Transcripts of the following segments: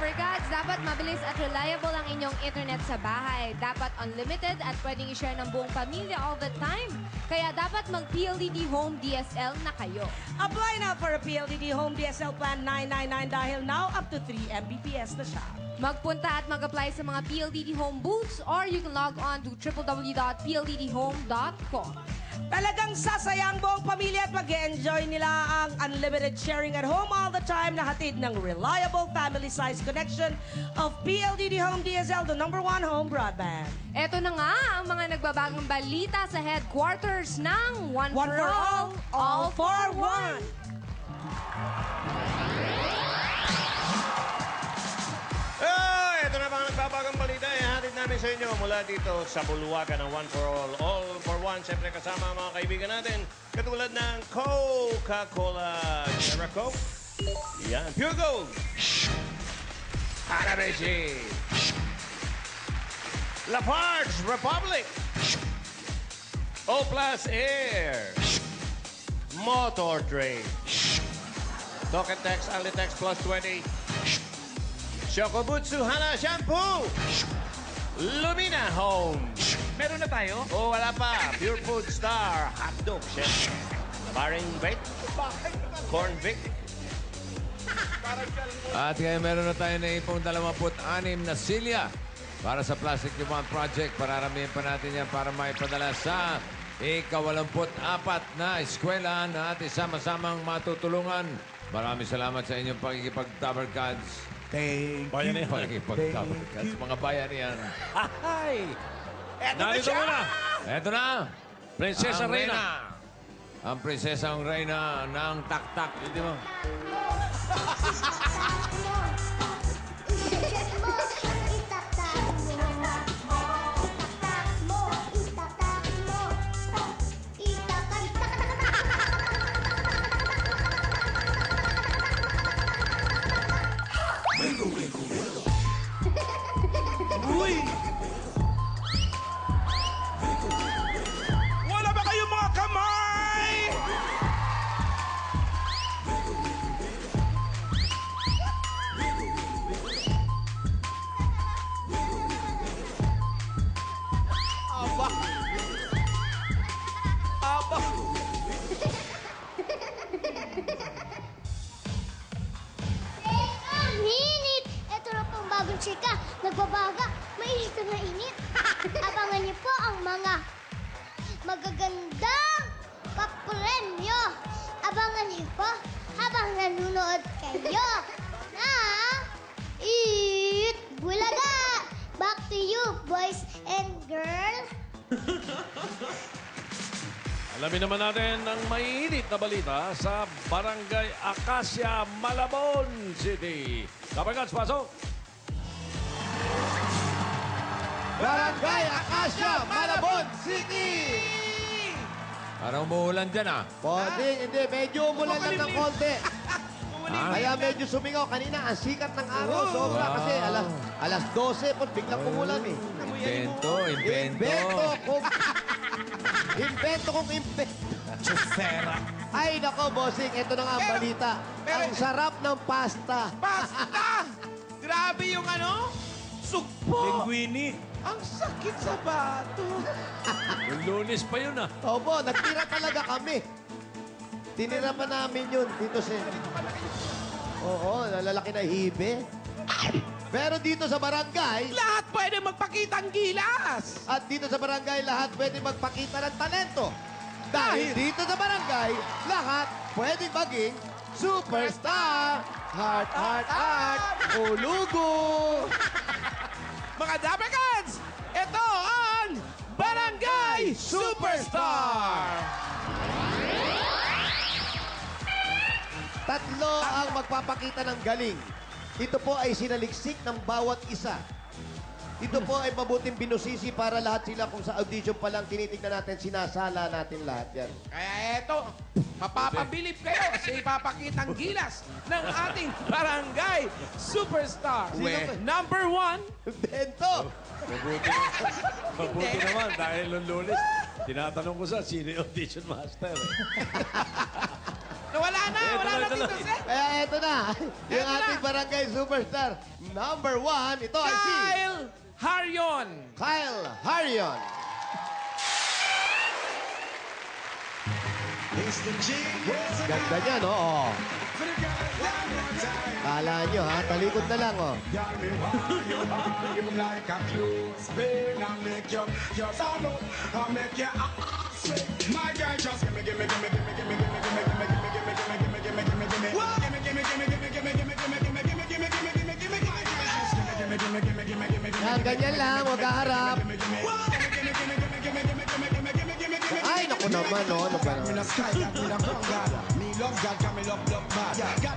Dapper Gods, dapat mabilis at reliable ang inyong internet sa bahay. Dapat unlimited at pwedeng i-share ng buong pamilya all the time. Kaya dapat mag-PLDT Home DSL na kayo. Apply now for a PLDT Home DSL Plan 999 dahil now up to 3 Mbps na siya. Magpunta at mag-apply sa mga PLDT Home booths or you can log on to www.pldthome.com. Talagang sasaya ang buong pamilya at mag-enjoy nila ang unlimited sharing at home all the time na hatid ng reliable family-size connection of PLDT Home DSL, the #1 home broadband. Eto na nga ang mga nagbabagong balita sa headquarters ng One One for All for One. Ito na mga nagbabagang balita. Ihatid namin sa inyo mula dito sa bulwagan ng One for All for One. Siyempre kasama ang mga kaibigan natin. Katulad ng Coca-Cola Zero Coke. Yan. Pure Gold. Hanabishi. Lafarge Republic. O Plus Air. Motor Trade. Token Text, Alitex Plus 20. Shokobutsu Hana Shampoo. Lumina Home. Meron na tayo? O wala pa. Pure Food Star. Hotdog, chef. Baring Bake. Corn Vic. At kaya meron na tayo na ipong 26 na silya para sa Plastic Demand Project. Pararamihan pa natin yan para maipadala sa ika-84 na eskwela na ating sama-samang matutulungan. Maraming salamat sa inyong pagkikipag-Dapper Gods. Thank Bayan yan. Pagkikipag-Dapper Gods. Mga bayan yan. Hi! Eto na Narito siya! muna. Eto na. Prinsesa Ang Reyna. Ang prinsesang Reyna ng Tak-Tak. Hindi mo. Uy! Wala ba kayong mga kamay? Aba! Aba! Ang init! Ito na pong bagong chika. Nagbabaga. Mainit na mainit. Abangan niyo po ang mga magagandang papremyo. Abangan niyo po habang nanonood kayo na Eat Bulaga. Back to you, boys and girls. Alamin naman natin ang mainit na balita sa Barangay Acacia, Malabon City. Dapper Gods, pasok! Barangay Acacia, Malabon City! Parang umuulan dyan, ah. Hindi. Medyo umulan lang ng konti. Ah? Kaya medyo sumingaw. Kanina, ang sikat ng araw. Sobra Wow. kasi alas 12 po, biglang umulan eh. Invento. Invento kung invento. Chusera. Ay, nako, bossing. Ito na nga ang balita. Ang sarap ng pasta. Pasta! Grabe yung ano? Sugpo! Linguini. Ang sakit sa bato. Yung Lunes pa yun, ah. Opo, nagtira talaga kami. Tinira pa namin yun dito sa... Oo, nalalaki na hibe. Pero dito sa barangay, Lahat pwede magpakita ang gilas. at dito sa barangay, lahat pwede magpakita ng talento. Dahil dito sa barangay, lahat pwede maging superstar. Heart, heart, heart, ulugo. Mga Dapper Gods, ito ang Barangay Superstar! Tatlo ang magpapakita ng galing. Ito po ay sinaliksik ng bawat isa. Ito po ay mabuting binusisi para lahat sila kung sa audition pa lang tinitignan natin, sinasala natin lahat yan. Kaya eto, mapapabilib kayo sa ipapakitang gilas ng ating Barangay Superstar. Number 1, Bento! Mabuti naman dahil nung Lunes, tinatanong ko sa sino yung audition master. Wala na tuloy. Tito Sen. Kaya eto na. Yung Eto na. ating barangay superstar. Number 1, ito ay si Kyle Harion. Kyle Harion. Ganda niya, no? Oh. Kala nyo, ha? Talikod na lang, oh. Yan, ganyan lang, huwag haharap. Ay, naku naman, no? Ano ba naman?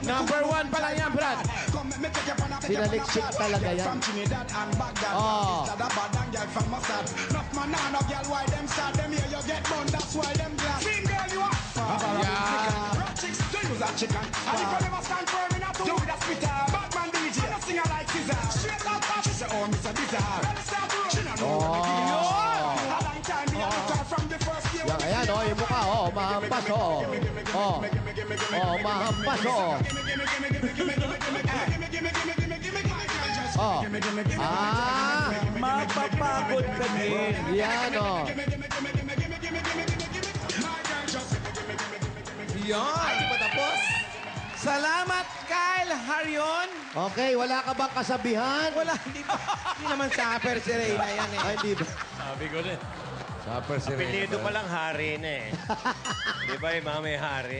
Number 1 pala yan, Brad. Sinaliksik talaga yan. Oh. Yan, ayan, oh, yung mukha, oh, mahampas, oh. Oh, oh, mahampas, oh. Oh. Ah, Mapapagod ka din. yan, oh. Yan. Di pa tapos? Salamat, Kyle Harion. Okay, wala ka bang kasabihan? Wala, hindi naman supper si Reyna yan eh. Ay, hindi ba? Sabi ko na. Supper si Reyna. Apelido pa lang hari na eh. Di ba yung mga may hari?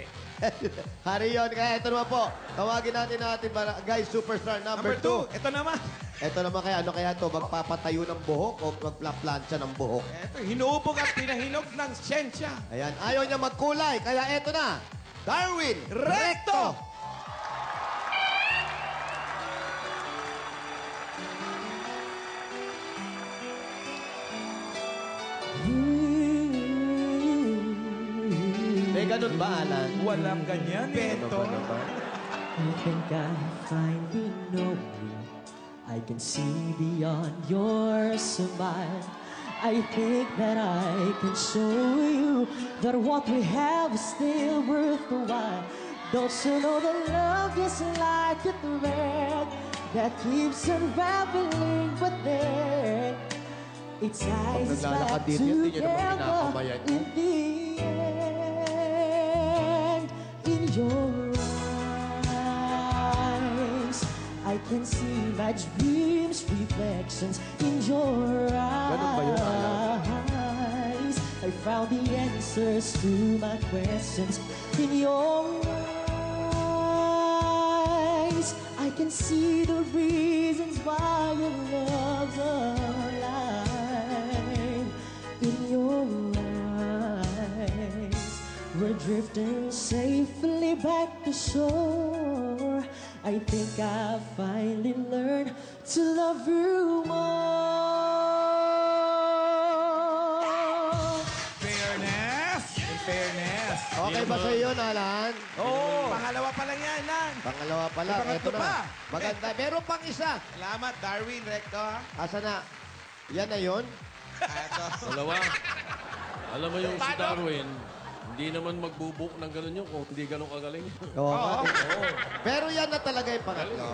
Hari yun. Kaya ito naman po. Tawagin natin barangay superstar number 2. Ito naman. Ito naman kaya, ano kaya to? Magpapatayo ng buhok o magplaplansya ng buhok? Ito, hinuubog at pinahinog ng siyensya. Ayan, ayaw niya magkulay. Kaya ito na. Darwin Recto! May ganun ba, Alan? Walang ganyan. Beto. I think I finally know you. I can see beyond your smile. I think that I can show you that what we have is still worth the while. Don't you know that love is like a thread that keeps unraveling, but then it ties naglalakad back dito, hindi niyo naman together kinakamayan. in the end. In your eyes, I can see my dreams, reflections in your Ganun ba yun, Alan? eyes. I found the answers to my questions in your eyes. I can see the reasons why your love's alive. In your eyes, we're drifting safely back to shore. I think I finally learned to love you more. Fairness. In fairness. Okay ba sa'yo yun, Alan? Oo. Pangalawa pa lang yan, Lan. Pangalawa pa lang. May Ito pangatlo na. pa. Maganda. Meron pang isa. Salamat, Darwin Recto. ha? Asa na? Yan na yun? Ito. Dalawa. Alam mo yung si Darwin, hindi naman magbubuk ng ganun yun kung hindi ganun kagaling. Oo. Pero yan na talaga yung pangatlo.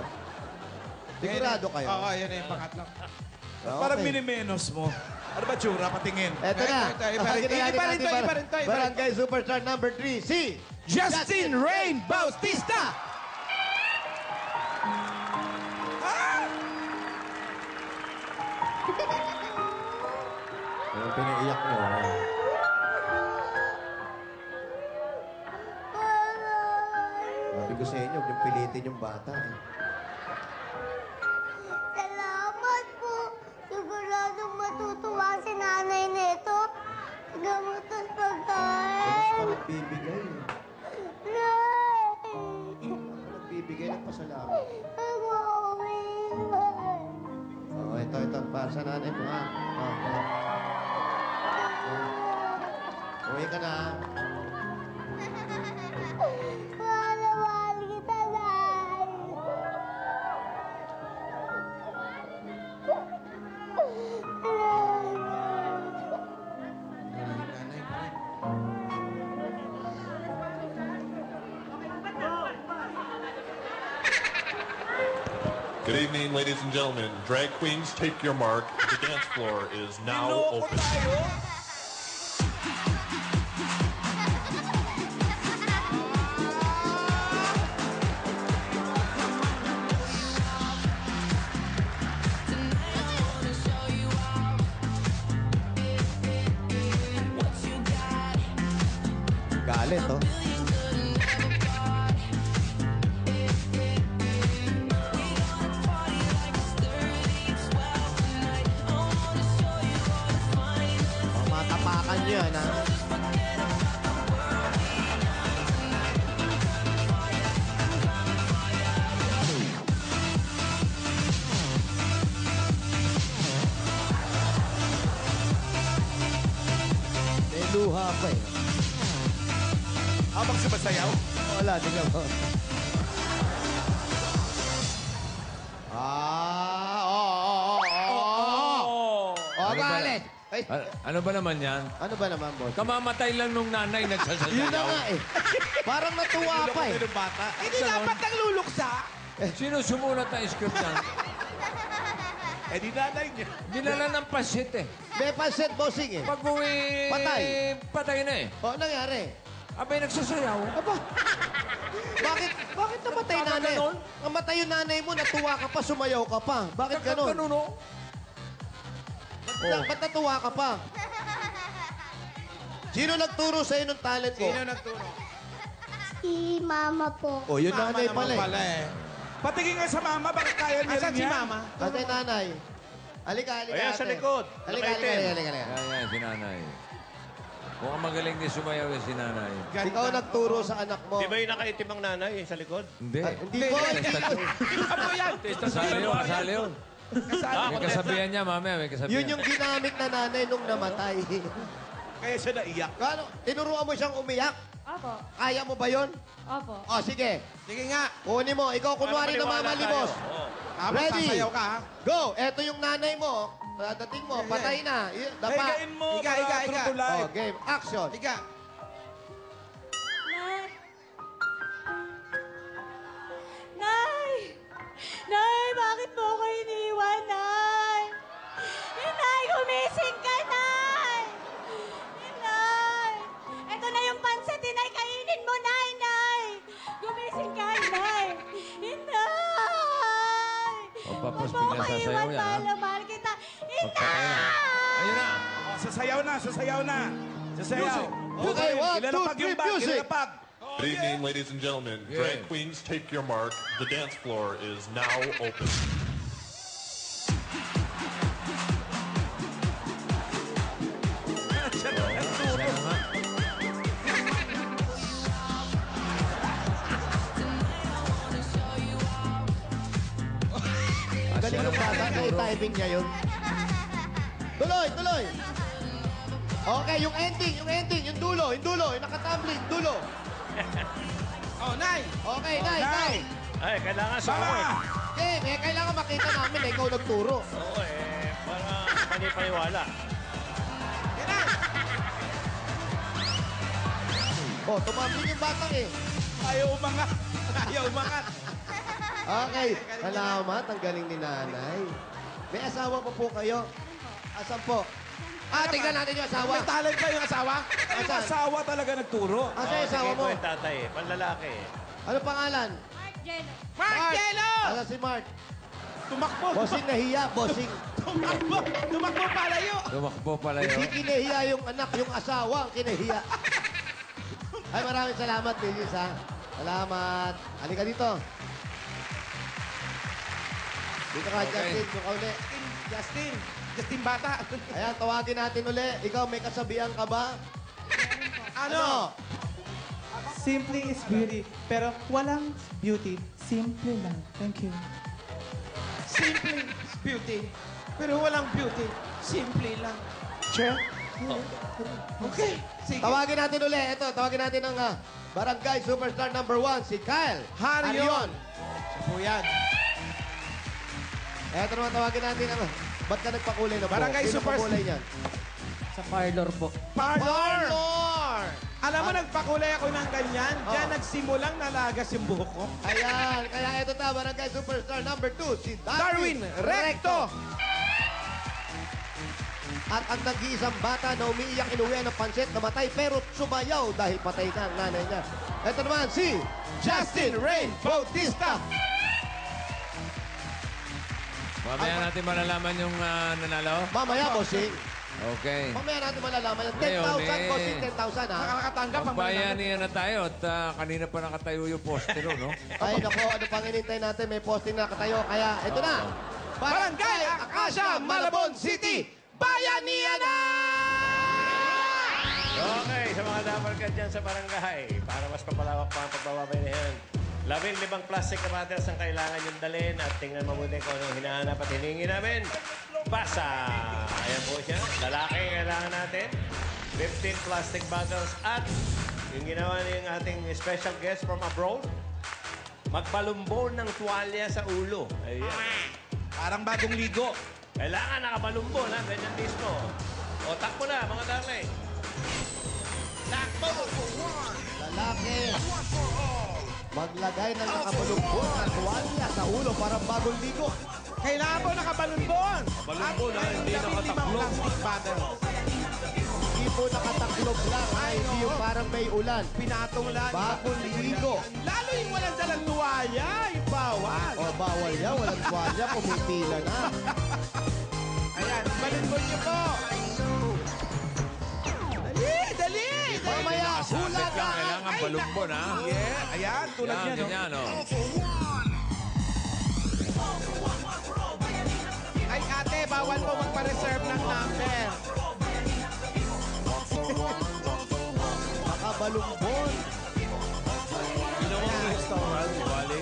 Sigurado kayo? Oo, yan na yung pangatlo. Okay. Parang minimenos mo. Ano ba, tsura? Patingin. Eto na. Ito, iba rin. Tawagin na Iba rin natin to, ang iba rin to, iba rin. Barangay Superstar number 3, si Justin Rain Bautista. Yung pinaiyak nyo. Sabi ko sa inyo, yung pilitin yung bata. Eh. Salamat po. Siguradong matutuwa si nanay nito. Gamot at Tapos pagkain. pa nagbibigay. Eh. Nay! Nagbibigay ng pasalamat. Mag-uwi. Oh, ito. Para sa nanay mo, ha? Oh, ito. Uwi ka na, ha? Mahal na mahal kita, Nay. Good evening, ladies and gentlemen. Drag queens, take your mark. The dance floor is now open. Galit, oh. Matapakan nyo yan, ha? May luha pa eh. Habang sumasayaw. Wala, tingnan mo. Oh, galit. Ay, Ano ba naman yan? ano ba naman, boss? Kamamatay lang nung nanay Yun na nagsasayaw. nga eh. Parang natuwa pa eh. Ng bata. Hindi dapat nagluluksa. Sino sumulat ng script yan? Eh, di nanay niya. Dinala ng pasit eh. May pansit bossing eh. Pag uwi, Patay. patay na eh. Oh, nangyari? Abay, nagsasayaw. Aba, bakit namatay Tama nanay? ganon? Namatay yung nanay mo, natuwa ka pa, sumayaw ka pa. Bakit ganon? Ganun, oh. Ba't natuwa ka pa? Sino nagturo sa'yo ng talent mo? Sino nagturo? Si Mama po. Oh, yung Mama nanay naman pala eh. Patingin nga sa mama, bakit kaya niya Asan rin si yan? Mama? Ate nanay. Halika, Ayan, ate. sa likod. Halika. Yan, si nanay. Mukhang magaling din sumayaw yung si nanay. Ikaw nagturo sa anak mo. Di ba yung nakaitim ang nanay sa likod? Hindi. Hindi po, hindi po. Ano yan? Kasali yun, kasali yun. May kasabihan niya, mamaya, may kasabihan. Yun yung ginamit na nanay nung namatay. Kaya siya naiyak. Kano, tinuruan mo siyang umiyak? Opo. Kaya mo ba yun? Opo. O, sige. Sige nga. Kunin mo. Ikaw kunwari na Maniwala mamalimos. tayo. Oo. Habang Ready? sasayaw ka, ha? Go! Eto yung nanay mo. Dadating mo. Patay na. Dapa. Higain mo, Higa, higa, para higa. true to Oh, life. game. Action. Higa. Nay! Nay! Nay, bakit mo ako iniwan, Nay? Nay, gumising ka, Nay! Nay! Ito na yung pansit, Nay. Kainin mo, Nay, Nay! Gumising ka, Nay! Nay! O, papos Huwag mo biglang ako sasayaw iwan, yan, ha? mahal na mahal kita. Pagpatay na. Ayun na. Sasayaw na, sasayaw na. Sasayaw. Okay, 1, 2, Ilalapag 3, yung bag, music. ilalapag. Good evening, ladies and gentlemen. Yeah. Drag queens, take your mark. The dance floor is now open. Galing ng bata. Kaya timing niya yun. Tuloy, tuloy. Okay, yung ending, yung dulo, yung nakatumbling, dulo. Oh, Nay! Okay, nay, nay. Ay, kailangan sa Mama! Okay, kailangan makita namin na ikaw nagturo. Oo, para panipaniwala. Oh, tumambling yung batang eh. Ayaw umangat. Ayaw umangat. Okay, salamat. Ang galing ni nanay. May asawa pa po kayo? Asan po? Tingnan natin yung asawa. May talent ba yung asawa? Yung Asan? asawa talaga nagturo. Asan yung asawa mo? Ito yung tatay, panlalaki. Ano pangalan? Mark Jenner. Mark Jello! Asan si Mark? Tumakbo. Bossing nahiya, bossing. Tumakbo. Tumakbo palayo. Tumakbo pala Hindi yun. kinahiya yung anak, yung asawa ang kinahiya. Ay, maraming salamat, Lilis, ha? Salamat. Halika dito. Dito ka, Okay. Justin. Doon ka uli. Justin Bata. Ayan, tawagin natin uli. Ikaw, may kasabihan ka ba? Ano? Simply is beauty. Pero walang beauty. Simple lang. Thank you. Simple is beauty. Pero walang beauty. Simple lang. Check. Okay. Sige. Tawagin natin uli. Ito, tawagin natin ang Barangay Superstar #1, si Kyle Harion. Siya po yan. Eto naman, tawagin natin ang... Ba't ka nagpakulay na po? Barangay Sino Superstar. pakulay niyan? Sa parlor po. Parlor! Parlor! Alam mo, nagpakulay ako ng ganyan. Diyan nagsimulang nalagas yung buhok ko. Ayan, kaya ito na, Barangay Superstar number 2, si Darwin Recto. At ang nag-iisang bata na umiiyak inuwi ng pansit, namatay pero sumayaw dahil patay na ang nanay niya. Ito naman si Justin Rain Bautista. Mamaya natin malalaman yung nanalo. Mamaya, bossing. Okay. Mamaya natin malalaman. Ngayon, 10,000, bossing, 10,000 ha. Nakakatanggap ang Magbayanihan na tayo at kanina pa nakatayo yung postero, no? Ay, nako, ano pang inintay natin? May posting na nakatayo. Kaya, ito na. Barangay Acacia, Malabon City, Bayanihan na! Okay, sa mga dapat dyan sa barangay, para mas papalawak pa ang pagbababayanihan. 15 plastic na bottles ang kailangan yung dalhin at tingnan mabuti kung anong hinahanap at hiningi namin. Basa! Ayan po siya. Lalaki kailangan natin. 15 plastic bottles at yung ginawa niyong ating special guest from abroad, magpalumbon ng tuwalya sa ulo. Ayan. Parang bagong ligo. Kailangan nakapalumbon, ha? Ganyan mismo. O, takbo na, mga darling. Takbo! Lalaki. Maglagay ng nakabalubon na tuwalya sa ulo para bagong ligo. Kailangan po nakabalunbon. Balunbon, ha? Hindi nakataklo. Plastic bottle. Hindi po nakataklob lang. Ay, hindi yung parang may ulan. Pinatong lang. Bagong ligo. Lalo yung walang dalang tuwalya. Yung bawal. O, bawal yan. Walang tuwalya. Pumipila na. Ayan, balunbon niyo po. Dali, dali. Mamaya, Sabit hula ka, ka. kailangan balumbon, ha? Yeah, ayan, tulad Yan, yan. no? ganyan, oh. Ay, ate, bawal po magpa-reserve ng number. Nakabalumbon. Ginawang restaurant, Wally.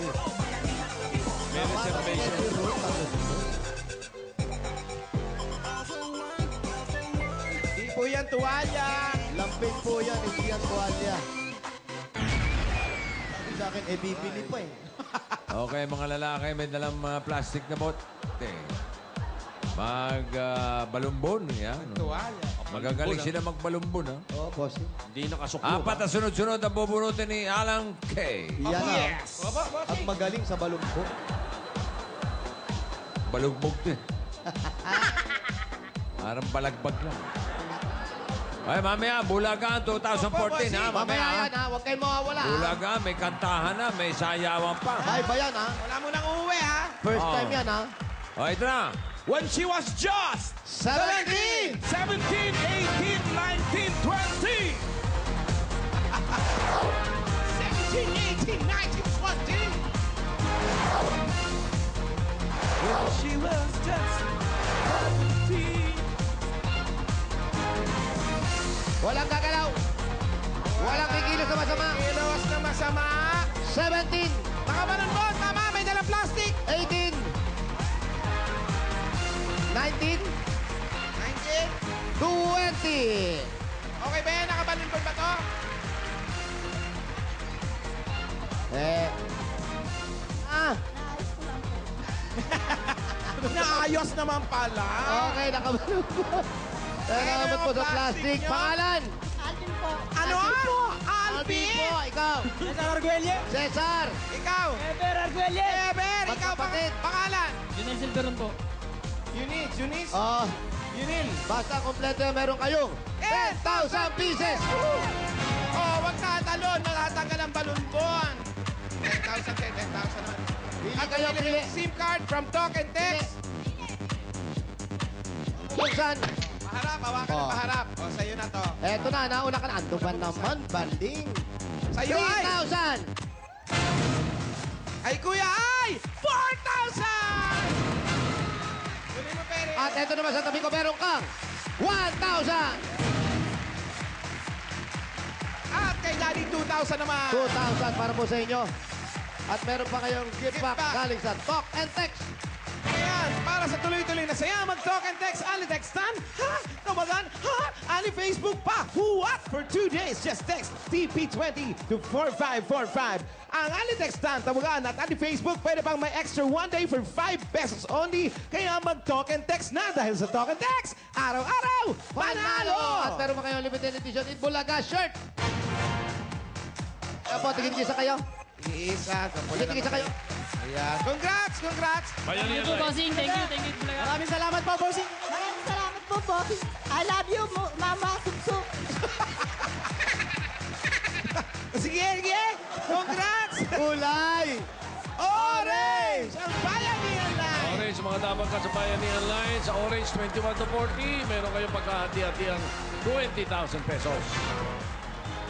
May reservation. Di po yan tuwalya. Lambing po yan. Hindi yan tuwalya. Sa akin, bibili pa eh. Okay, mga lalaki, may dalang plastic na bote. Balumbon, yan. Tuwalya. Magagaling sila magbalumbon, ha? Oo, bossing. Hindi nakasuklo. Apat na sunod-sunod ang bubunutin ni Alang K. Yan ang, Yes. ang magaling sa balumbon. Balugbog din. Parang balagbag lang. Ay, mamaya, Bulaga 2014, ha? Mamaya yan Mamaya, ha. Huwag kayong mawawala ha. Bulaga, may kantahan na, may sayawan pa. Ay ba yan ha? Wala mo nang uuwi, ha? First Oo. time yan ha. O, ito na. When she was just 17! 17, 18, 19, 20. 17, 18, 19, 20. When she was just 17. Walang gagalaw. Walang kikilos na masama. Kilos na masama. 17, Nakabanon mo, tama, may dalang plastic. 18, 19, 19. 20. Okay ba yan? Nakabanon ba to? Naayos naman pala. Okay, nakabalot po. Salamat po sa plastic. Pangalan? Alvin po. Ano? Alvin po, ikaw. Cesar Arguelle. Cesar. Ikaw. Ever Arguelle. Eber, ikaw Magkapatid. pangalan. Junel Silveron po. Eunice. Oh, Yunil. basta kompleto yan, meron kayong 10,000 pieces. Oh, wag na talon. Matatanggal ang balunbon. 10,000, 10,000 naman. Pili At kayo, ang pili. SIM card from Talk and Text. Buksan. Paharap, hawakan ng Oh. paharap. O, sa'yo na to. Eto na, nauna ka na. Ando ba naman, banding? Sa'yo ay. 3,000. Ay, kuya ay. 4,000! Kunin mo, Pere. At eto naman sa tabi ko, meron kang 1,000. At kay Daddy, 2,000 naman. 2,000 para po sa inyo. At meron pa kayong gift Gift pack pack. galing sa Talk and Text. Ayan, para sa tuloy-tuloy na saya, mag-talk and text, Ali Textan, ha? Tamagan, ha? Ali Facebook pa, what? For 2 days, just text TP20 to 4545. Ang Ali Textan, tawagan at Ali Facebook, pwede pang may extra 1 day for 5 pesos only. Kaya mag-talk and text na dahil sa talk and text, araw-araw, panalo! At meron pa kayong limited edition Itbulaga shirt. Apo, tigil-tigil kayo. Isa. Tigil-tigil kayo. Ayan. Congrats! Congrats! Bayanihan Thank you, Live. bossing. Thank you, Bulaga. Maraming salamat po, bossing. Maraming salamat po, bossing. I love you, Mama Sumso. Sige, sige! Congrats! Kulay! Orange! Ang Bayanihan Live! Orange, mga dapat ka sa Bayanihan Line. Sa Orange, 21 to 40. Meron kayong pagkahati-hatiang 20,000 pesos.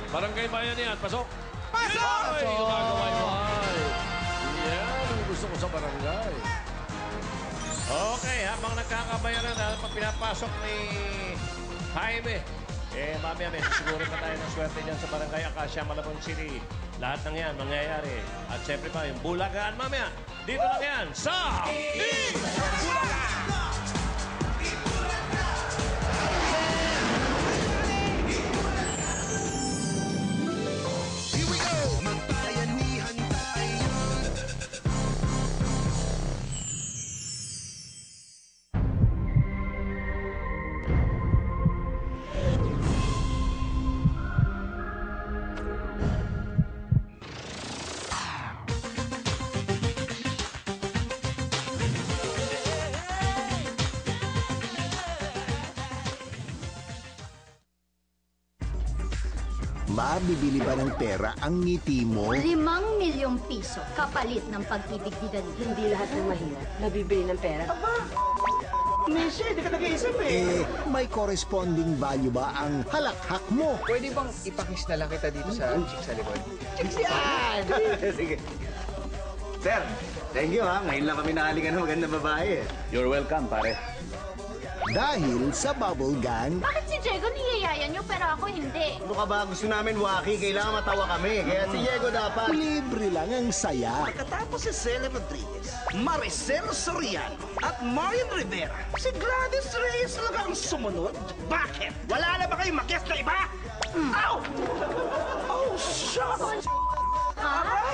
Barangay Bayanihan, pasok! Pasok! Ay, gumagawa yung mahal. Yan, ang gusto ko sa barangay. Okay, habang nagkakabayaran na pinapasok ni Jaime, mamaya may siguro pa tayo ng swerte dyan sa Barangay Acacia, Malabon City. Lahat ng yan mangyayari. At siyempre pa, yung Bulagaan mamaya. Dito lang yan sa Bulaga! Mabibili ba ng pera ang ngiti mo? 5 milyong piso kapalit ng pag-ibig ni Danilo. Hindi lahat ng mahirap nabibili ng pera. Messi, di ka nag-iisip may corresponding value ba ang halakhak mo? Pwede bang ipakis na lang kita dito sa chick sa likod? Chicks yan! Sige. Sir, thank you ha. Ngayon lang kami nakalikan ng magandang babae. You're welcome, pare. Dahil sa bubble gang, Bakit si Diego niyayaya niyo pero ako hindi? Ano ka ba? Gusto namin waki. Kailangan matawa kami. Kaya si Diego dapat. libre lang ang saya. Pagkatapos si Cele Rodriguez, Maricel Soriano at Marian Rivera, si Gladys Reyes talaga ang sumunod? Bakit? Wala na ba kayong makias na iba? Ow! Oh, shut!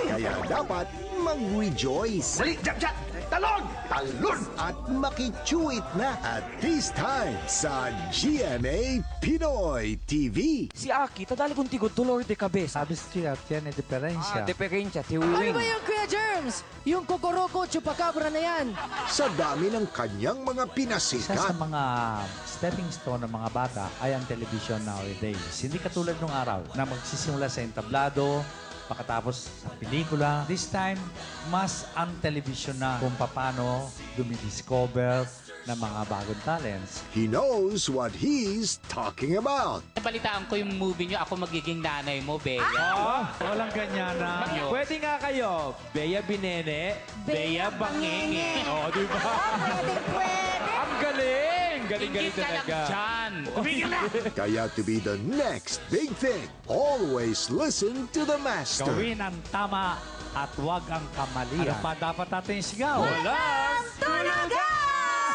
Kaya dapat mag-rejoice. Dali, jab! Talon! Talon! At makichuit na at this time sa GMA Pinoy TV. Si Aki, tadali kong tigod dolor de cabeza. Sabi siya, tiyan diferensya. Diferensya, Ano tiwiwing. ba yung Kuya Germs? Yung Kokoroko Chupacabra na yan. Sa dami ng kanyang mga Isa sa pinasikat, mga stepping stone ng mga bata ay ang television nowadays. Hindi katulad nung araw na magsisimula sa entablado, pagkatapos sa pelikula. This time, mas ang television na kung paano dumidiscover ng mga bagong talents. he knows what he's talking about. Nabalitaan ko yung movie nyo, ako magiging nanay mo, Bea. Walang ganyan na. Pwede nga kayo, Bea Binene, Bea Bangenge. Oo, di ba? Pwede. Ang galing! Galing-galing Ingit ka lang talaga. dyan. Tumigil na! Kaya to be the next big thing, always listen to the master. Gawin ang tama at huwag ang kamalian. Ano pa dapat natin sigaw? Walang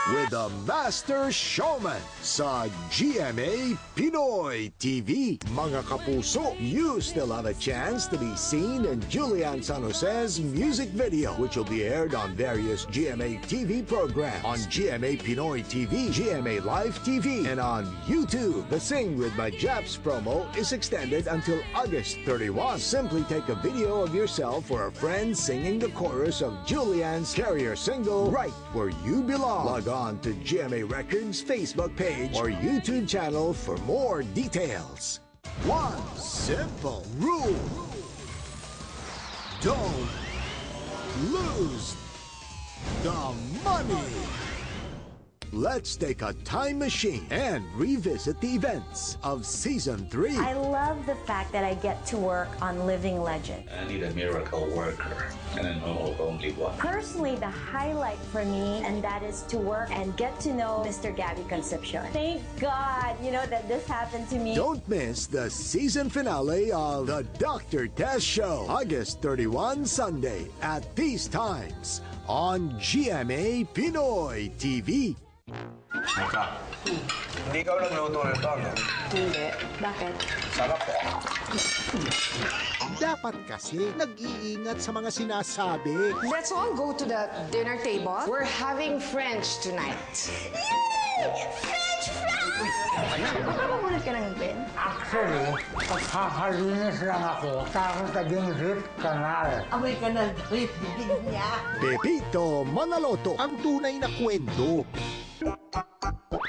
With the Master Showman sa GMA Pinoy TV. Mga kapuso, you still have a chance to be seen in Julian San Jose's music video, which will be aired on various GMA TV programs on GMA Pinoy TV, GMA Live TV, and on YouTube. The Sing with My Japs promo is extended until August 31. Simply take a video of yourself or a friend singing the chorus of Julian's carrier single, Right Where You Belong. Log on to GMA Records Facebook page or YouTube channel for more details. One simple rule. Don't lose the money. Let's take a time machine and revisit the events of Season 3. I love the fact that I get to work on Living Legend. I need a miracle worker, and I know only one. Personally, the highlight for me, and that is to work and get to know Mr. Gabby Concepcion. Thank God, that this happened to me. Don't miss the season finale of The Dr. Test Show, August 31, Sunday at these times on GMA Pinoy TV. Mika, hindi ikaw nagluto nito, no? Hindi. Bakit? Sarap po. Dapat kasi nag-iingat sa mga sinasabi. Let's all go to the dinner table. We're having French tonight. Yay! French fries! Nakukulit ka ng Ben? Actually, pagkakalinis lang ako sa aking taging root canal. Amoy kanal trip, bibig niya. Pepito Manaloto, ang tunay na kwento.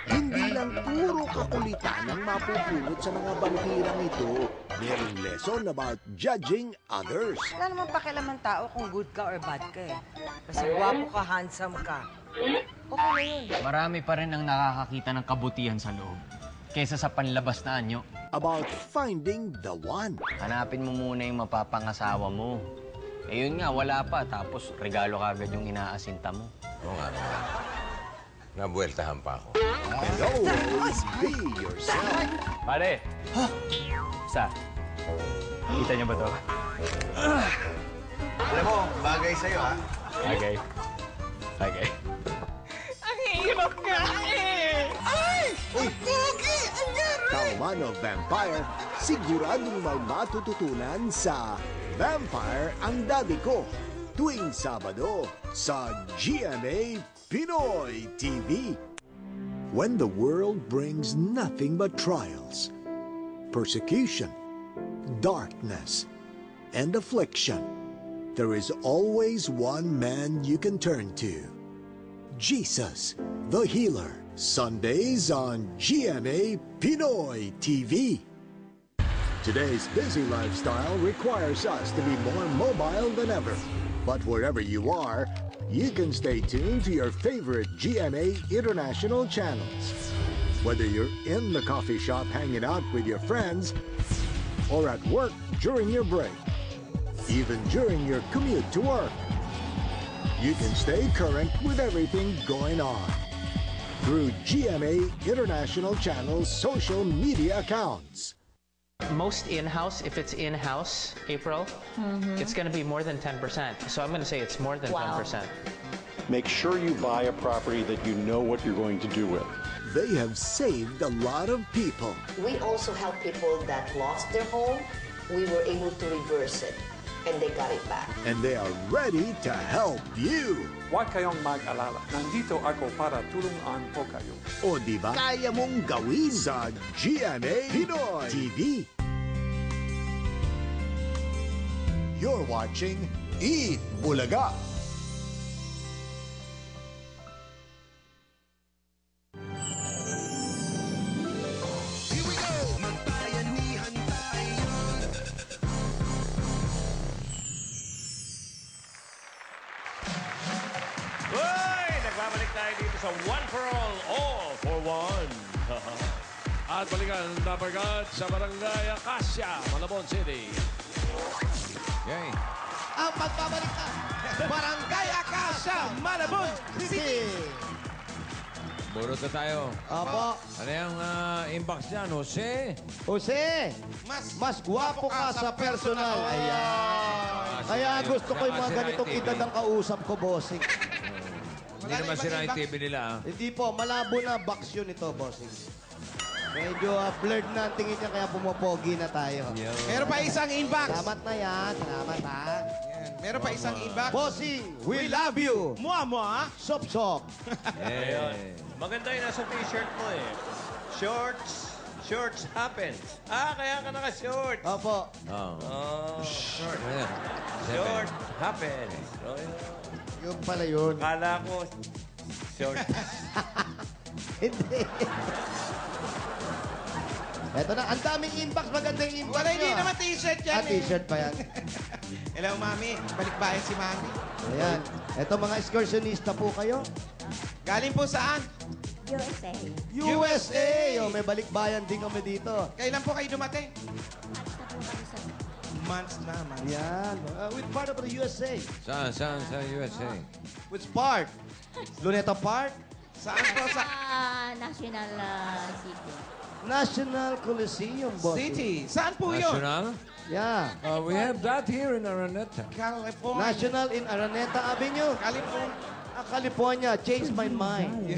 Hindi lang puro kakulitan ang mapupulot sa mga balhirang ito. Merong lesson about judging others. Wala naman pakialaman tao kung good ka or bad ka eh. Kasi gwapo ka, handsome ka. Okay na yun. Marami pa rin ang nakakakita ng kabutihan sa loob kaysa sa panlabas na anyo. About finding the one. Hanapin mo muna yung mapapangasawa mo. Eh yun nga, wala pa. Tapos regalo kagad yung inaasinta mo. Oo nga. Nabueltahan pa ako. And always be yourself. Pare! Sa? Kita niyo ba to? Alam mo, bagay sa'yo, ha? Bagay. Bagay. Ang hirap ka eh! Ay! Uy! Pogi! Tauman of Vampire, siguradong may matututunan sa Vampire ang Daddy Ko. Tuwing Sabado sa GMA Pinoy TV. When the world brings nothing but trials, persecution, darkness, and affliction, there is always one man you can turn to. Jesus, the Healer. Sundays on GMA Pinoy TV. Today's busy lifestyle requires us to be more mobile than ever. But wherever you are, you can stay tuned to your favorite GMA International channels. Whether you're in the coffee shop hanging out with your friends or at work during your break, even during your commute to work, you can stay current with everything going on through GMA International Channel's social media accounts. Most in-house, if it's in-house, April, it's going to be more than 10%. So I'm going to say it's more than 10%. Make sure you buy a property that you know what you're going to do with. They have saved a lot of people. We also help people that lost their home. We were able to reverse it, and they got it back. And they are ready to help you. Huwag kayong mag-alala. Nandito ako para tulungan po kayo. O diba, kaya mong gawin sa GMA Pinoy TV. You're watching Eat Bulaga. Nagbabalik tayo dito sa One for All for One. At balikan ang Dabargad sa Barangay Acacia, Malabon City. Okay. Ang pagbabalik na Barangay Acacia, Malabon City. Burot na tayo. Apo. Ano yung inbox dyan, Jose? Jose, mas gwapo ka sa personal. Ayan. Kaya gusto ko yung mga ganitong edad ang kausap ko, bossing. Hindi naman sila yung TV nila. Hindi po, malabo na box yun ito, bossing. Medyo blurred na ang tingin niya, kaya pumapogi na tayo. Meron pa isang inbox. Salamat na yan. Salamat, ha? Meron pa isang inbox. Bossing, we love you. Mua. Sop-sop. Ayun. Maganda yung nasa t-shirt mo eh. Shorts happens. Kaya ka naka-shorts. Opo. Short. Short happens. Yung pala yun. Kala ko short. Hindi. Eto na, ang daming inbox. Magandang inbox Wala, nyo. hindi naman t-shirt yan. T-shirt pa yan. Hello, Mami. Balikbayan si Mami. Ayan. Eto, mga excursionista po kayo. Galing po saan? USA. USA! Oh, may balikbayan din kami dito. Kailan po kayo dumating? Months na, months. Yan. With part of the USA. Saan sa USA? Which part? Luneta Park? Saan po sa... National City. National Coliseum, boss. City. Saan po yun? National? Yeah. We have that here in Araneta. California. National in Araneta Avenue. California. Changed my mind.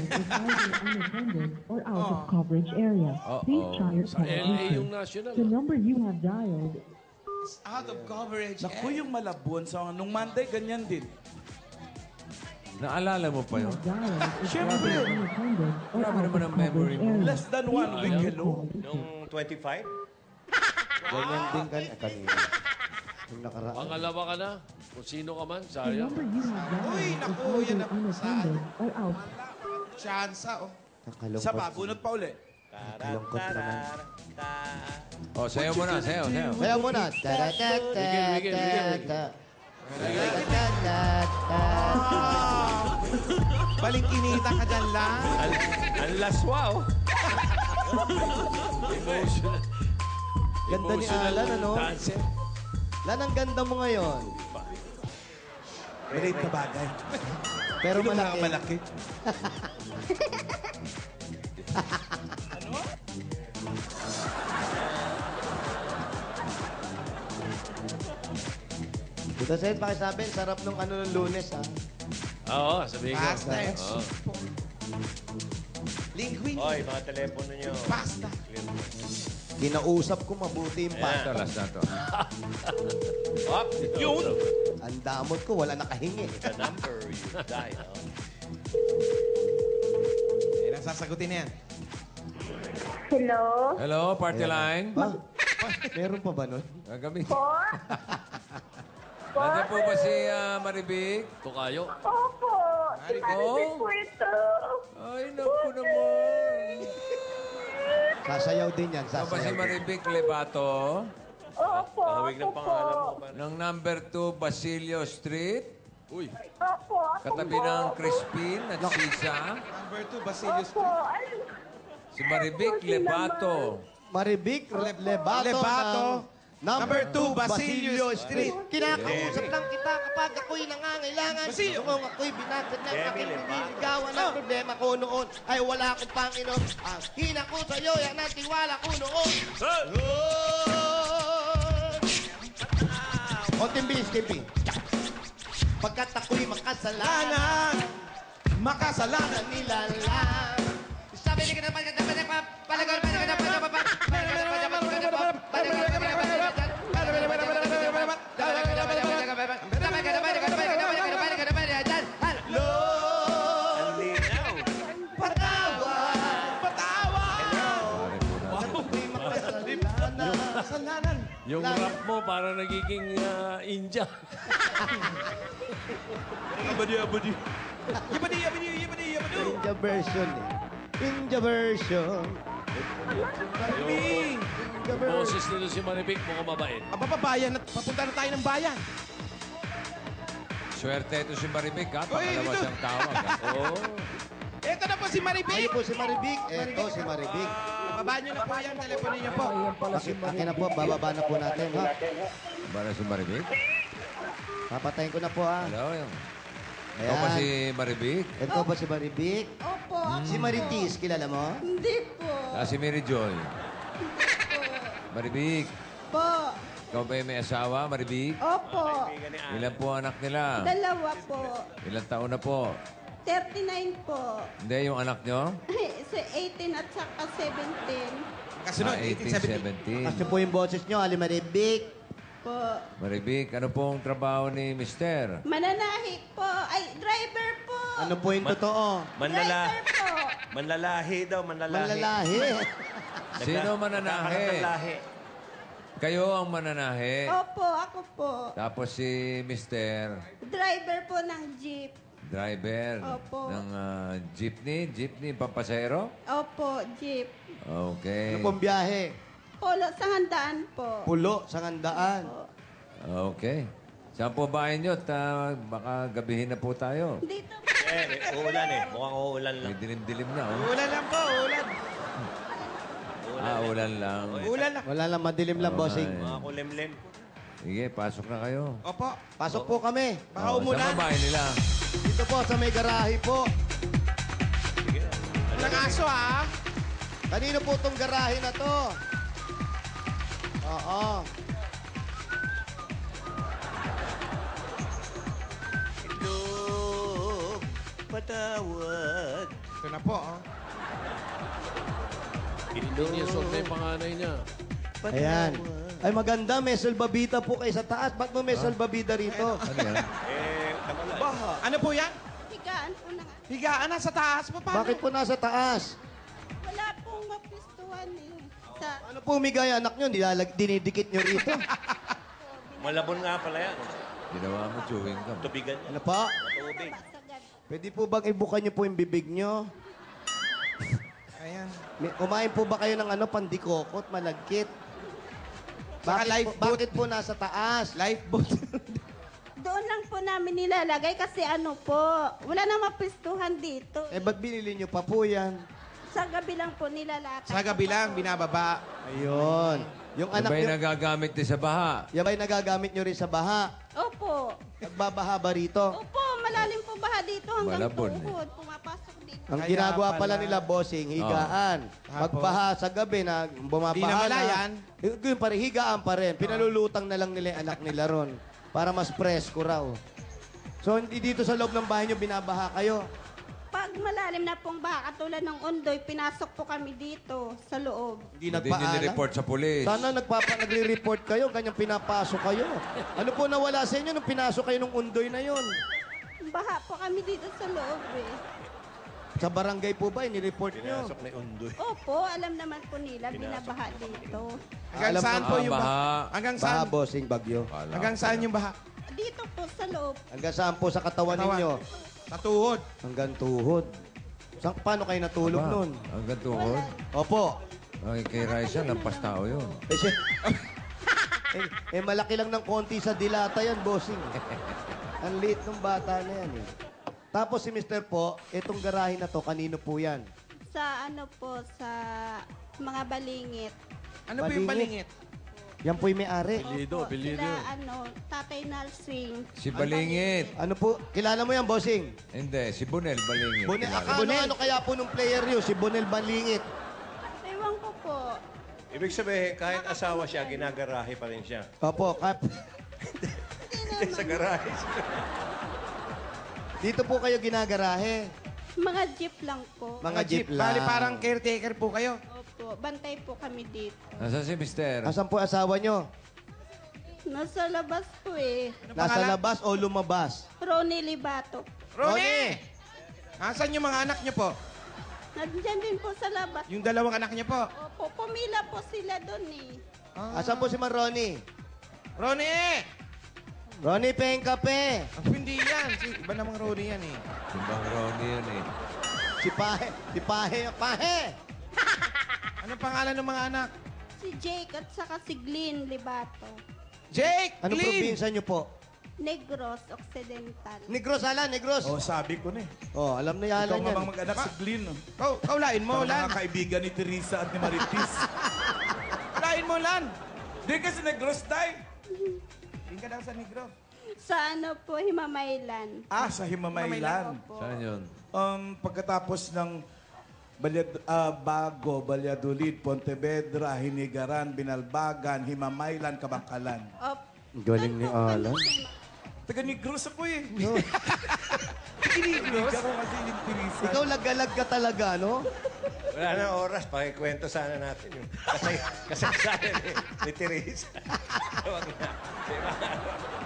Or out of coverage area. Please try your Sa LA yung national. The number you have dialed. Out of coverage. Naku, yung Malabon. So, nung Monday, ganyan din. Naalala mo pa yun? Siyempre. Grabe naman ang memory mo. Less than 1 week ago. Nung 25? Ganyan din kanina. Yung nakaraan. Pangalawa ka na. Kung sino ka man, sayang. Uy, naku, yan ang saan. Tsansa, oh. Nakalungkot. Sa babunot pa uli. Nakalungkot naman. O, sayo mo na, sayo. Kaya mo na. Balingkinita ka dyan lang. Ang laswa, oh. Emotional. Ganda ni Alan, ano? Dancer. Lan, ang ganda mo ngayon. Maliit na bagay. Pero Sino malaki. malaki? Dito, Seth, pakisabi, sarap nung ano nung Lunes, ha? Oo, sabihin ko. Pasta. Oo. Linguine. Oy, mga telepono nyo. Pasta. Kinausap ko mabuti yung pasta. Last na to. Up. Yun. Ang damot ko, wala nakahingi. The number you dial. Yan ang sasagutin na yan. Hello? Hello, party line. Ha? Meron pa ba nun? Gabi. Po? Nandiyan po ba si Maribig? Tukayo. Opo. Si Maribig po ito. Ay, naku naman. Sasayaw din yan, Ano ba si sasayaw din. Maribig Lebato? Opo. Kahawig ng pangalan mo. Ng number 2, Basilio Street. Uy. Opo. Katabi ng Crispin at Sisa. Number 2, Basilio Opo. Street. Si Maribig Lebato. Maribig Lebato. Lebato. Number 2, Basilio Street. Kinakausap lang kita kapag ako'y nangangailangan. Basilio. Kung ako'y binatid ng Demi aking Lebato. nililigawan ang problema ko noon ay wala akong Panginoon. Ang hina ko sa'yo, yan ang tiwala ko noon. Konting bilis, Kimpi. Pagkat ako'y makasalanan, Makasalanan. nilalang. Sabi ni ka na Ang linaw. Kasalanan. Yung rap mo para nagiging India. Abadi. Yabadi. India version eh. India version. Ming. India Yung version. boses nito si Maribig, mukhang mabait. Babayan at papunta na tayo ng bayan. Swerte ito si Maribig, ha? Uy, Pangalawa ito. siyang tawag, ha? Oo. Ito na po si Maribig. Ayun po si Maribig. Eto si Maribig. Babaan nyo na po yan. Telepono niyo po. Akin na po, bababa na po natin, ha? Ba na si Maribig? Papatayin ko na po, ha? Hello, yung... Ikaw ba si Maribig? Ito ba si Maribig? Opo. Si Maritis, kilala mo? Hindi po. Si Mary Joy. Maribig, Po. ikaw ba yung may asawa, Maribig? Opo. Ilan po anak nila? Dalawa po. Ilang taon na po? 39 po. Hindi, yung anak nyo? Sa 18 at saka 17. Kasunod, 18, 17. Kasi po yung boses nyo, Ali Maribig. Po. Maribig, ano pong trabaho ni Mister? Mananahi po. Ay, driver po. Ano po yung totoo? Driver po. Manlalahi daw, manlalahi. Manlalahi. Sino mananahe? Nagkakaroon ng lahi. Kayo ang mananahe. Opo, ako po. Tapos si Mister, Driver po ng jeep. driver Opo. ng jeepney, pampasero? Opo, jeep. Okay. Ano pong biyahe? Polo sa handaan po. Pulo, sangandaan. Okay. Saan po bahay nyo? Baka gabihin na po tayo. Dito po. Uulan eh. Mukhang uulan lang. May dilim-dilim na, oh. Ulan lang po, ulan. Ulan lang. Ulan lang. Wala lang, madilim lang, bossing. Mga kulimlim. Sige, pasok na kayo. Opo. Pasok po kami. Baka Saan umulan. ba bahay nila? Dito po, sa may garahe po. Walang aso, ha? Kanino po itong garahe na to? Oo. Itlog, patawad. Ito na po, oh. Hindi niya sort na yung panganay niya. Ayan. Ay, maganda. May salbabida po kayo sa taas. Ba't mo may salbabida rito? Ano yan? Baha. Ano po yan? Higa higaan po na nga. Higaan na sa taas. Paano? Bakit po nasa taas? Wala pong mapistuhan eh. Ano po umigay anak nyo? Dinidikit nyo rito. Malabon nga pala yan. Ginawa mo chewing gum. Tubigan yan. Ano pa? Tubig. Pwede po bang ibukan nyo po yung bibig nyo? Ayan. Kumain po ba kayo ng pandikokot, malagkit? Baka Bakit po nasa taas? Lifeboat. Doon lang po namin nilalagay kasi ano po, wala na mapistuhan dito. Ba't binili nyo pa po yan? Sa gabi lang po nilalakad. Sa gabi lang, binababa. Ayun. Yung anak Sabay nyo, nagagamit din sa baha. yan ba'y nagagamit nyo rin sa baha? Opo. Nagbabaha ba rito? Opo, malalim po baha dito hanggang Malabon, tuhod. Pumapasok dito. Ang Kaya ginagawa pala pala. nila, bossing, higaan. Magbaha sa gabi na bumabaha Di na malayan. Yun pa rin, higaan pa rin. Pinalulutang na lang nila yung anak nila ron. Para mas presko raw. So, hindi dito sa loob ng bahay nyo, binabaha kayo. Pag malalim na pong baha, katulad ng undoy, pinasok po kami dito sa loob. Hindi Hindi nyo nagpaalam. nireport sa pulis. Sana nagre-report kayo, ganyang pinapasok kayo. Ano po nawala sa inyo nung pinasok kayo nung undoy na yon? Baha po kami dito sa loob eh. Sa barangay po ba, inireport nyo? Pinasok na undoy. Opo, alam naman po nila, binabaha dito. Hanggang Alam saan ko, po yung baha. baha? Hanggang Baha, saan? bossing, bagyo. Hanggang saan yung baha? Dito po sa loob. Hanggang saan po sa katawan Katawan. ninyo? Natuhod. Hanggang tuhod. Paano kayo natulog Aba, nun? Hanggang tuhod. Opo. Ay, kay Raisa, lampas tao yun. Malaki lang ng konti sa dilata yan, bossing. Ang liit ng bata na yan, eh. Tapos si Mr. po, itong garahe na to, kanino po yan? Sa ano po, sa mga balingit. Ano po yung balingit? Yan po yung may-ari. Opo, sila ano, Tatay Nalsing. Si Balingit. Ano po? Kilala mo yan, bossing? Hindi, si Bunel Balingit. Ano kaya po nung player yun? Si Bonel Balingit. Ewan ko po. Ibig sabihin, kahit asawa siya, ginagarahe pa rin siya. Opo. Sa garahe. Dito po kayo ginagarahe. Mga jeep lang po. Mga jeep lang. Bali parang caretaker po kayo. Opo, bantay po kami dito. Nasaan si Mister? Asan po asawa nyo? Nasa labas po eh. Nasa labas o lumabas? Ronnie Libato. Ronnie! Asan yung mga anak niyo po? Nandiyan din po sa labas. Yung dalawang anak niyo po? Opo, pumila po sila doon eh. Asan po si Man Ronnie? Ronnie! Ronnie, peng kape. Hindi yan. Iba namang Ronnie yan eh. Ibang Ronnie yun eh. Si Pahe. Si Pahe. Pahe! Anong pangalan ng mga anak? Si Jake at saka si Glenn Libato. Jake! Anong probinsya nyo po? Negros Occidental. Negros, Negros. Oh, sabi ko na eh. Oh, alam na yan. Ikaw nga bang mag-anak si Glenn. Kaulain mo, Lan. Mga kaibigan ni Teresa at ni Maritis. Kaulain mo, Lan. Di kasi nag-gross tayo. Tingka daw sa Negros. Sa ano po, Himamaylan. Sa Himamaylan. Saan yun? Pagkatapos ng Bago, Valladolid, Pontevedra, Hinigaran, Binalbagan, Himamaylan, Kabangkalan. Galing ni Alan. Taga Negros ako eh. Negros? Ako kasi yung Teresa. Ikaw lagalag ka talaga, no? Wala na oras, pakikwento sana natin yung kasaysayan ni Teresa. Huwag na.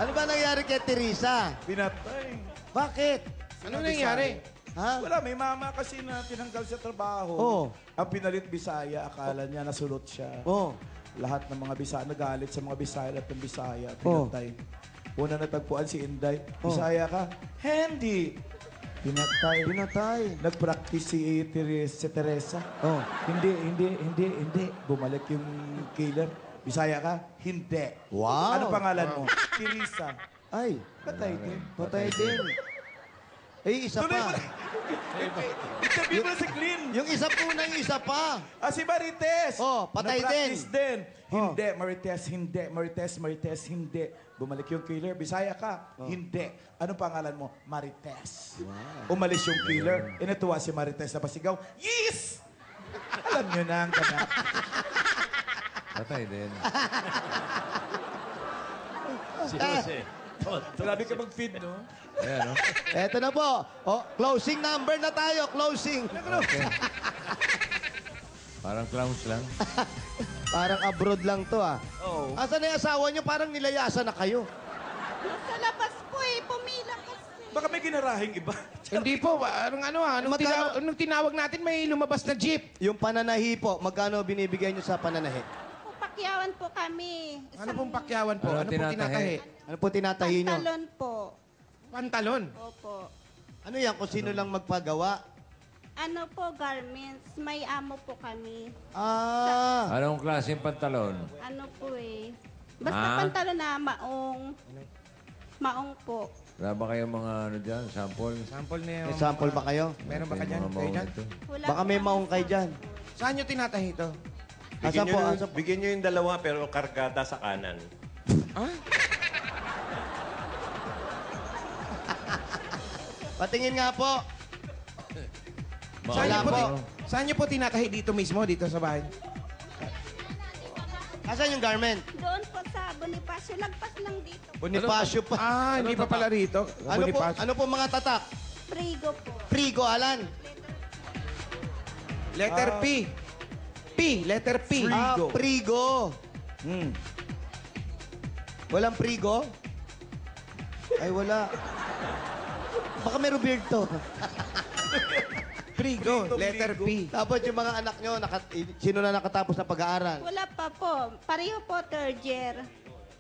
Ano ba nangyari kay Teresa? Pinatay. Bakit? Ano nangyari? Ha? Wala, may mama kasi na tinanggal sa trabaho. Oh. Ang pinalit Bisaya, akala niya nasulot siya. Oh. Lahat ng mga Bisaya, nagalit sa mga Bisaya at ng Bisaya, Oh. pinatay. Una natagpuan si Inday, Oh. Bisaya ka? Hindi. Pinatay. Pinatay. Nag-practice si Teresa. Oh. Hindi. Bumalik yung killer. Bisaya ka? Hindi. Wow. Ano pangalan mo? Teresa. Ay. Patay din. Patay din. Eh, isa Tuloy pa. mo. Interview mo si Glenn. Yung isa po na yung isa pa. Si Marites. Oh, patay Na-practice din. Oh. Hindi, Marites, hindi. Bumalik yung killer. Bisaya ka? Hindi. Anong pangalan mo? Marites. Wow. Umalis yung killer. Inatuwa si Marites na pasigaw. Yes! Alam nyo na ang kanak. Patay din. Si Jose. Grabe ka mag-feed, no? Ayan, no? Eto na po. Oh, closing number na tayo. Closing. Okay. Parang clowns lang. Parang abroad lang to, ah. Oo. Asan na yung asawa nyo? Parang nilayasan na kayo. Nasa labas po eh, pumila kasi. Baka may ginarahing iba. Hindi po, anong tinawag natin may lumabas na jeep. Yung pananahi po, magkano binibigay nyo sa pananahi? Pakyawan po kami. Ano pong pakyawan po? Ano pong tinatahi? Ano po tinatahi nyo? Pantalon po. Pantalon? Opo. Ano yan? Kung sino lang magpagawa? Ano po, garments. May amo po kami. Anong klaseng pantalon? Ano po eh. Basta Ah? pantalon na maong. Maong po. Wala ba kayong mga ano dyan, sample? Sample na yun. May sample ba kayo? Meron ba Yung kayo mga dyan? mauna ito. Wala Baka po may kami maong kayo sa- dyan. Saan nyo tinatahi ito? Asan po? Bigyan nyo yung dalawa pero kargada sa kanan. Patingin nga po. Saan Wala nyo po, po. saan nyo po tinatahi dito mismo, dito sa bahay? Asan yung garment? Doon po sa Bonifacio. Lagpas lang dito. Bonifacio pa. Hindi pa pala rito. Ano po mga tatak? Prigo po. Prigo, Alan. Letter P. P, letter P. Prigo. Walang prigo? Ay, wala. Baka may Roberto. Prigo, letter P. Tapos yung mga anak nyo, sino na nakatapos ng pag-aaral? Wala pa po. Pareho po, third year.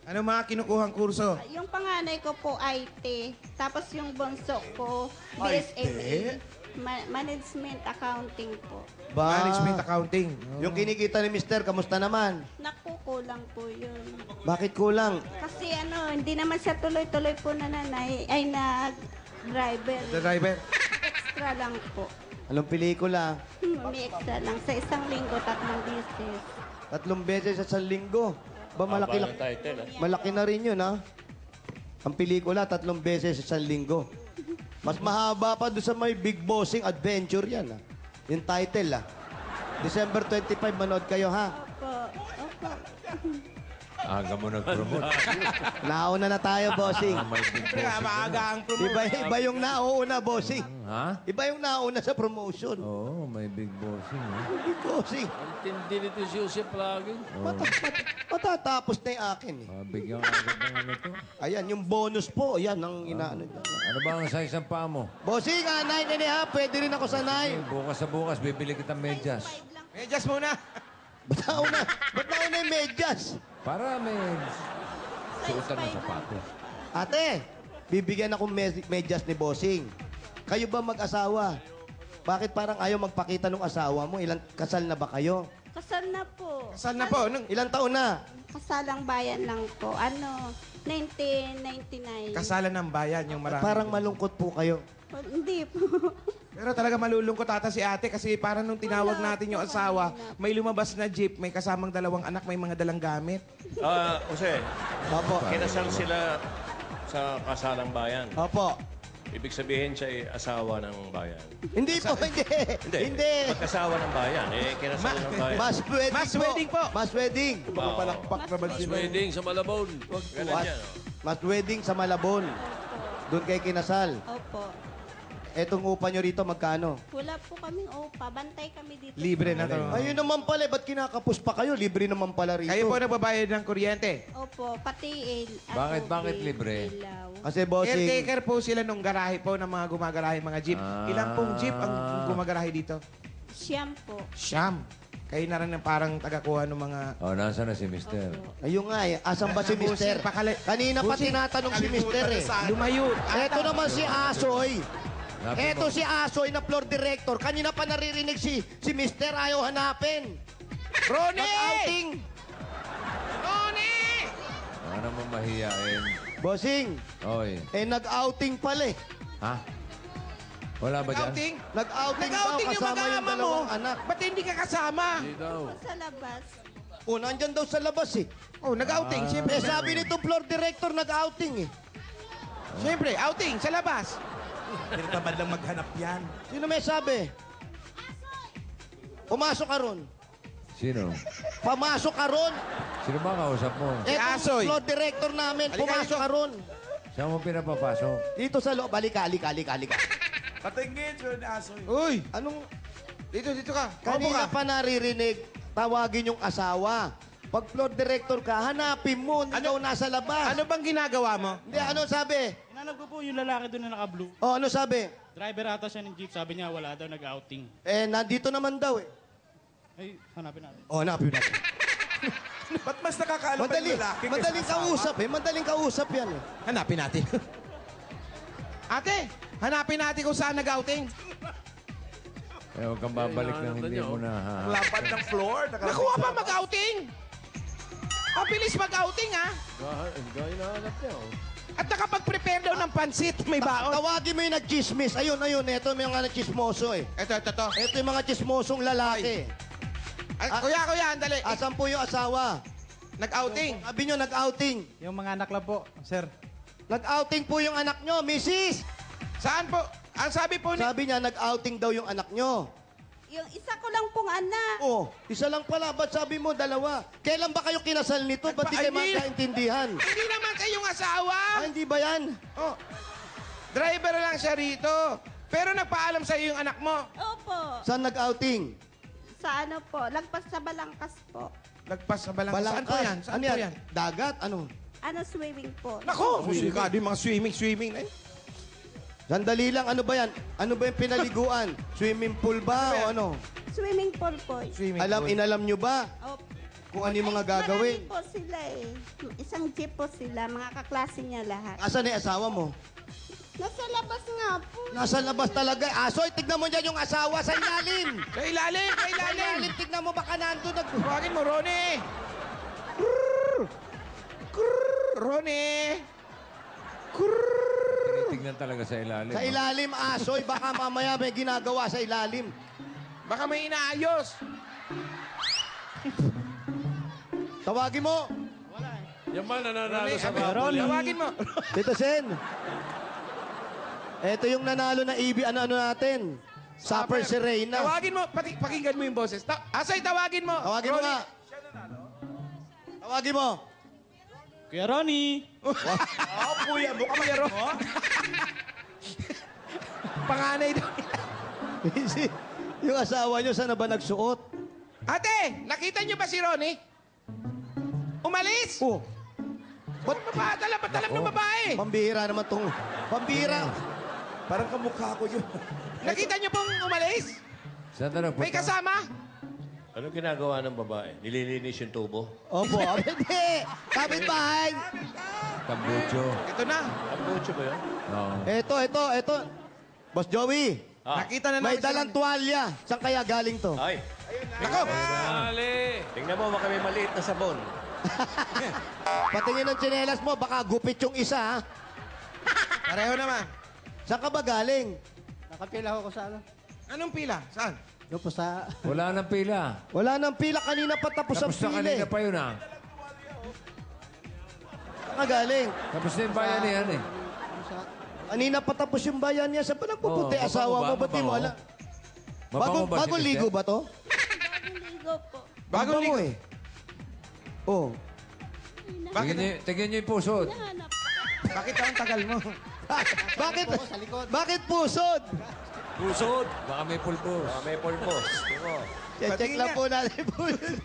Ano mga kinukuhang kurso? Yung panganay ko po, IT. Tapos yung bunso ko, BSMA. Management Accounting po. Management Accounting. Yung kinikita ni Mister, kamusta naman? Naku, kulang po yun. Bakit kulang? Kasi hindi naman siya tuloy-tuloy po na nanay, ay nag-driver. The driver. Extra lang po. Anong pelikula? May extra lang. Sa isang linggo, 3 beses. 3 beses sa isang linggo. Ba, malaki, Haba ng title, malaki na rin yun, ha? Ang pelikula, 3 beses sa isang linggo. Mas mahaba pa doon sa may Big Bossing Adventure yan, ha? Yung title, ha? December 25, manood kayo, ha? Opo. Opo. Aga mo nag-promote. Nauna na tayo, Bossing. May big boss. Maaga ang promote. Iba yung nauna, Bossing. Ha? Iba yung nauna sa promotion. Oo, may big bossing. Big Bossing. Ang tindi nito si Joseph lagi. Matatapos na yung akin, eh. Bigyan ka agad ng ano to. Ayan, yung bonus po. Ayan, ang inaano dyan. Ano ba ang size ng paa mo? Bossing, 9.5. Pwede rin ako sa 9. Bukas sa bukas, bibili kita medyas. Medyas muna. Ba't nauna yung medyas? Para may suotan ng sapatos. Ate, bibigyan akong medyas ni Bossing. Kayo ba mag-asawa? Bakit parang ayaw magpakita ng asawa mo? Kasal na ba kayo? Kasal na po. Kasal na po. Ilang taon na? Kasalang bayan lang po. 1999. Kasalan ng bayan, yung marami. Parang malungkot po kayo. Hindi po. Pero talaga malulungkot ata si ate kasi parang nung tinawag natin yung asawa, may lumabas na jeep, may kasamang 2 anak, may mga dalang gamit. Jose, Opo. kinasal sila sa kasalang bayan. Opo. Ibig sabihin siya ay asawa ng bayan. Hindi po, hindi. Pagkasawa ng bayan, kinasal ng bayan. Mas wedding Mas po. wedding po. Mas wedding. Palakpak naman Mas sila. wedding sa Malabon. Ganun yan, oh. Mas wedding sa Malabon. Doon kay kinasal. Opo. Etong upa nyo rito, magkano? Wala po kaming opa. Bantay kami dito. Libre na to. Ayun naman pala, ba't kinakapos pa kayo? Libre naman pala rito. Kayo po nagbabayad ng kuryente. Opo, pati Bakit libre? ilaw. Kasi bossing, Caretaker po sila nung garahe po ng mga gumagarahe mga jeep. Ilang pong jeep ang gumagarahe dito? Siyam po. Siyam. Kayo na rin ang parang tagakuha ng mga... Oh, nasa na si Mister? ayun nga eh, asan ba si Mister? Kanina pa tinatanong si Mister eh. Lumayo. Eto naman si Asoy. Hanapin Eto mo. si Asoy na floor director. Kanina pa naririnig si Mister ayaw hanapin. Ronnie! Nag-outing. Ronnie! Ano mo mahiyain? Bossing, Oy. nag-outing pala eh. Ha? Wala ba dyan? Nag-outing? Nag-outing daw Nag-outing yung kasama yung mag-aama mo. dalawang anak. Ba't hindi ka kasama? Hindi daw. Sa labas. O, nandyan daw sa labas eh. Oh, nag-outing. Siyempre, Sabi nito floor director nag-outing eh. Siyempre, outing sa labas. Pero tamad lang maghanap yan. Sino may sabi? Pumasok ka ron. Sino? Pamasok ka ron. Sino ba kausap mo? Etong Asoy. floor director namin, Halika, pumasok halika. ka ron. Saan mo pinapapasok? Dito sa loob. Halika. Patingin, sir ni Asoy. Uy! Anong, Dito ka. kanina pa naririnig, tawagin yung asawa. Pag floor director ka, hanapin mo, ikaw nasa labas. Ano bang ginagawa mo? Hindi, ano sabi? Hinanap ko po yung lalaki doon na naka-blue. O, ano sabi? Driver ata siya ng jeep. Sabi niya, wala daw nag-outing. Eh, nandito naman daw eh. Ay, hanapin natin. Oh, hanapin natin. Ba't mas nakakaalam pa yung lalaki? Madaling kausap eh. Madaling kausap yan eh. Hanapin natin. Ate, hanapin natin kung saan nag-outing. Eh, huwag kang babalik nang hindi mo na. Ang lapad ng floor. Nakuha pa mag-outing. Ang bilis mag-outing, ha? Gaya na hanap niya, oh. At nakapag-prepare daw ng pansit. May baon. Tawagin mo yung nag-chismis. Ayun. Ito yung mga nag-chismoso eh. Ito. Ito yung mga chismosong lalaki. Kuya, andali. Asan po yung asawa? Nag-outing. Sabi nyo, nag-outing. Yung mga anak lang po, sir. Nag-outing po yung anak nyo, Mrs. Saan po? Ang sabi po ni... Sabi niya, nag-outing daw yung anak nyo. Yung isa ko lang pong anak. Oh, isa lang pala. Ba't sabi mo dalawa? Kailan ba kayo kinasal nito? Ba't di kayo magkaintindihan? Hindi naman kayong asawa. Hindi ba yan? Oh, driver lang siya rito. Pero nagpaalam sa iyo yung anak mo. Opo. Saan nag-outing? Sa ano po? Lagpas sa Balangkas po. Lagpas sa Balangkas. Saan po yan? Saan ano po yan? Dagat? Ano? Ano, swimming po. Nako! Musikado yung mga swimming. Sandali lang. Ano ba yan? Ano ba yung pinaliguan? Swimming pool ba o ano? Swimming pool po. Inalam nyo ba? Opo. Kung ano yung mga gagawin? Marami po sila eh. Isang jeep po sila. Mga kaklase niya lahat. Asan yung asawa mo? Nasa labas nga po. Nasa labas talaga. Asoy, tignan mo dyan yung asawa sa ilalim. Sa ilalim! Sa ilalim, tignan mo baka nandun. Tawagin mo, Ronnie! Ronnie! Tinitignan talaga sa ilalim. Sa ilalim, Asoy. Baka mamaya may ginagawa sa ilalim. Baka may inaayos. Tawagin mo. Yan ba nananalo sa Ronnie, tawagin mo. Tito Sen. Ito yung nanalo na ano natin. Supper si Reyna. Tawagin mo. Pakinggan mo yung boses. Asoy, tawagin mo. Tawagin mo nga. Tawagin mo. Kuya Ronnie. Kuya mo. Kuya Ronnie. Panganay daw. Yung asawa nyo, saan na ba nagsuot? Ate, nakita niyo ba si Ronnie? Umalis? Oh. Ba't ba't ng babae? Pambihira naman tong... Pambihira. Parang kamukha ko yun. Nakita niyo pong umalis? Saan na May kasama? Anong ginagawa ng babae? Nililinis yung tubo? Opo. Hindi. Kapit bahay. Tambucho. Ito na. Tambucho ba yun? Oo. Ito. Boss Joey. Nakita na May namin dalang tuwalya. Saan kaya galing to? Ay. Nako. Dali. Tingnan mo, baka may maliit na sabon. Patingin ng tsinelas mo, baka gupit yung isa, ha? Pareho naman. Saan ka ba galing? Nakapila ako sa ano? Anong pila? Saan? Doon po sa... Wala nang pila. Wala nang pila. Kanina pa tapos ang Tapos na pila. kanina pa yun, ah. Saan ka galing? Tapos na yung bayan yan, eh. Kanina pa tapos yung bayan niya. Saan pa nagpuputi? Oo, Asawa mo, mabango ba? ba't di mo Mabango? alam? Mabango ba si Bagong ligo ba to? Bagong ligo po. Bagong ligo eh. Oh. Tingnan niyo yung pusod. Nahanap. Bakit ang tagal mo? Bakit pusod? Pusod. Baka may pulpos. Baka may pulpos. Check lang po natin pusod.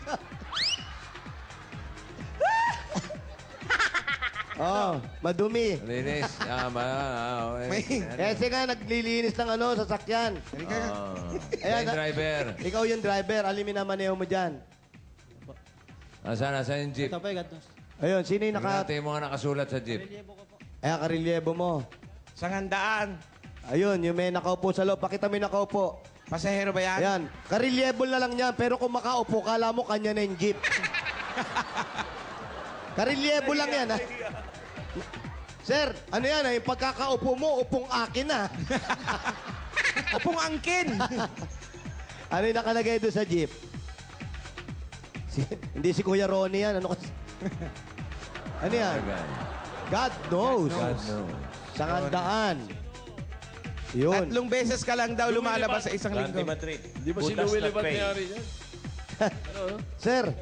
Madumi. Linis. Kasi nga, naglilinis ng sasakyan. Ayan, driver. Ikaw yung driver. Alimin na maneho mo dyan. Nasaan yung jeep? Ito pa yung gatos. Ayun, sino yung Tingnan natin yung mga nakasulat sa jeep. Ayan, karelyebo mo. Sangandaan. Ayun, yung may nakaupo sa loob. Pakita mo yung nakaupo. Pasahero ba yan? Ayan, karelyebo na lang yan. Pero kung makaupo, kala mo kanya na yung jeep. Karelyebo lang yan, ha? Sir, ano yan, ha? Yung pagkakaupo mo, upong akin, ha? Upong angkin. Ano yung nakalagay doon sa jeep? Hindi si Kuya Ronnie yan. Ano kasi? Ano yan? God knows. God knows. Sangandaan. Yun. 3 beses ka lang daw lumalabas sa isang linggo. Dante Madrid. Di ba si Louie Libat nangyari yan? Sir,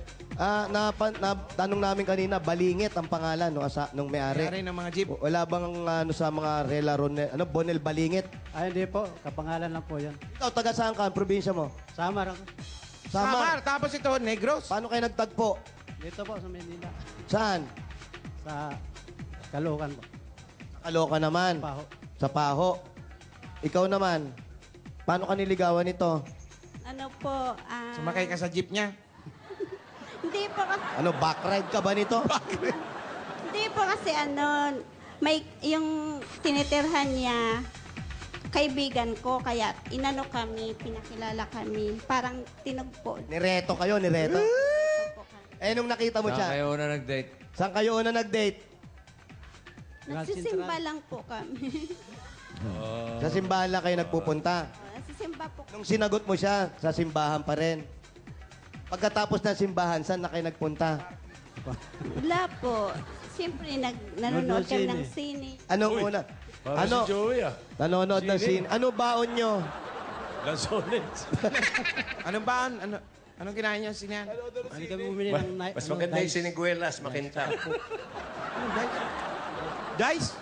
tanong namin kanina, Balingit ang pangalan nung may-ari. May-ari ng mga jeep. Wala bang sa mga Rela Ronel, Bonel Balingit? Ay, hindi po. Kapangalan lang po yan. Ikaw, taga saan ka? Ang probinsya mo? Samar ako. Samar. Tapos ito, Negros. Paano kayo nagtagpo? Dito po sa Manila. Saan? Sa Caloocan po. Kaloka naman. Paho. Sa Paho. Ikaw naman, paano ka niligawan nito? Ano po, Sumakay ka sa jeep niya. hindi po kasi, Ano, backride ka ba nito? hindi po kasi may, yung tinitirhan niya, kaibigan ko, kaya inano kami, pinakilala kami. Parang tinugpo. Nireto kayo, nireto? Eh, nung nakita mo Saan siya, kayo una nag-date? saan kayo una nag-date? Nagsisimba lang po kami. Sa simbahan lang kayo nagpupunta. Nagsisimba po. Nung sinagot mo siya, sa simbahan pa rin. Pagkatapos ng simbahan, saan na kayo nagpunta? Wala po. Siyempre, nanonood kami ng sine. Anong una? Ano? Si Joey Nanonood ng scene. Ano baon nyo? Gasolins. Anong baon? Anong kinain niyo, Sinian? Hindi kami bumili ng Mas maganda yung siniguelas, makinta. Dice?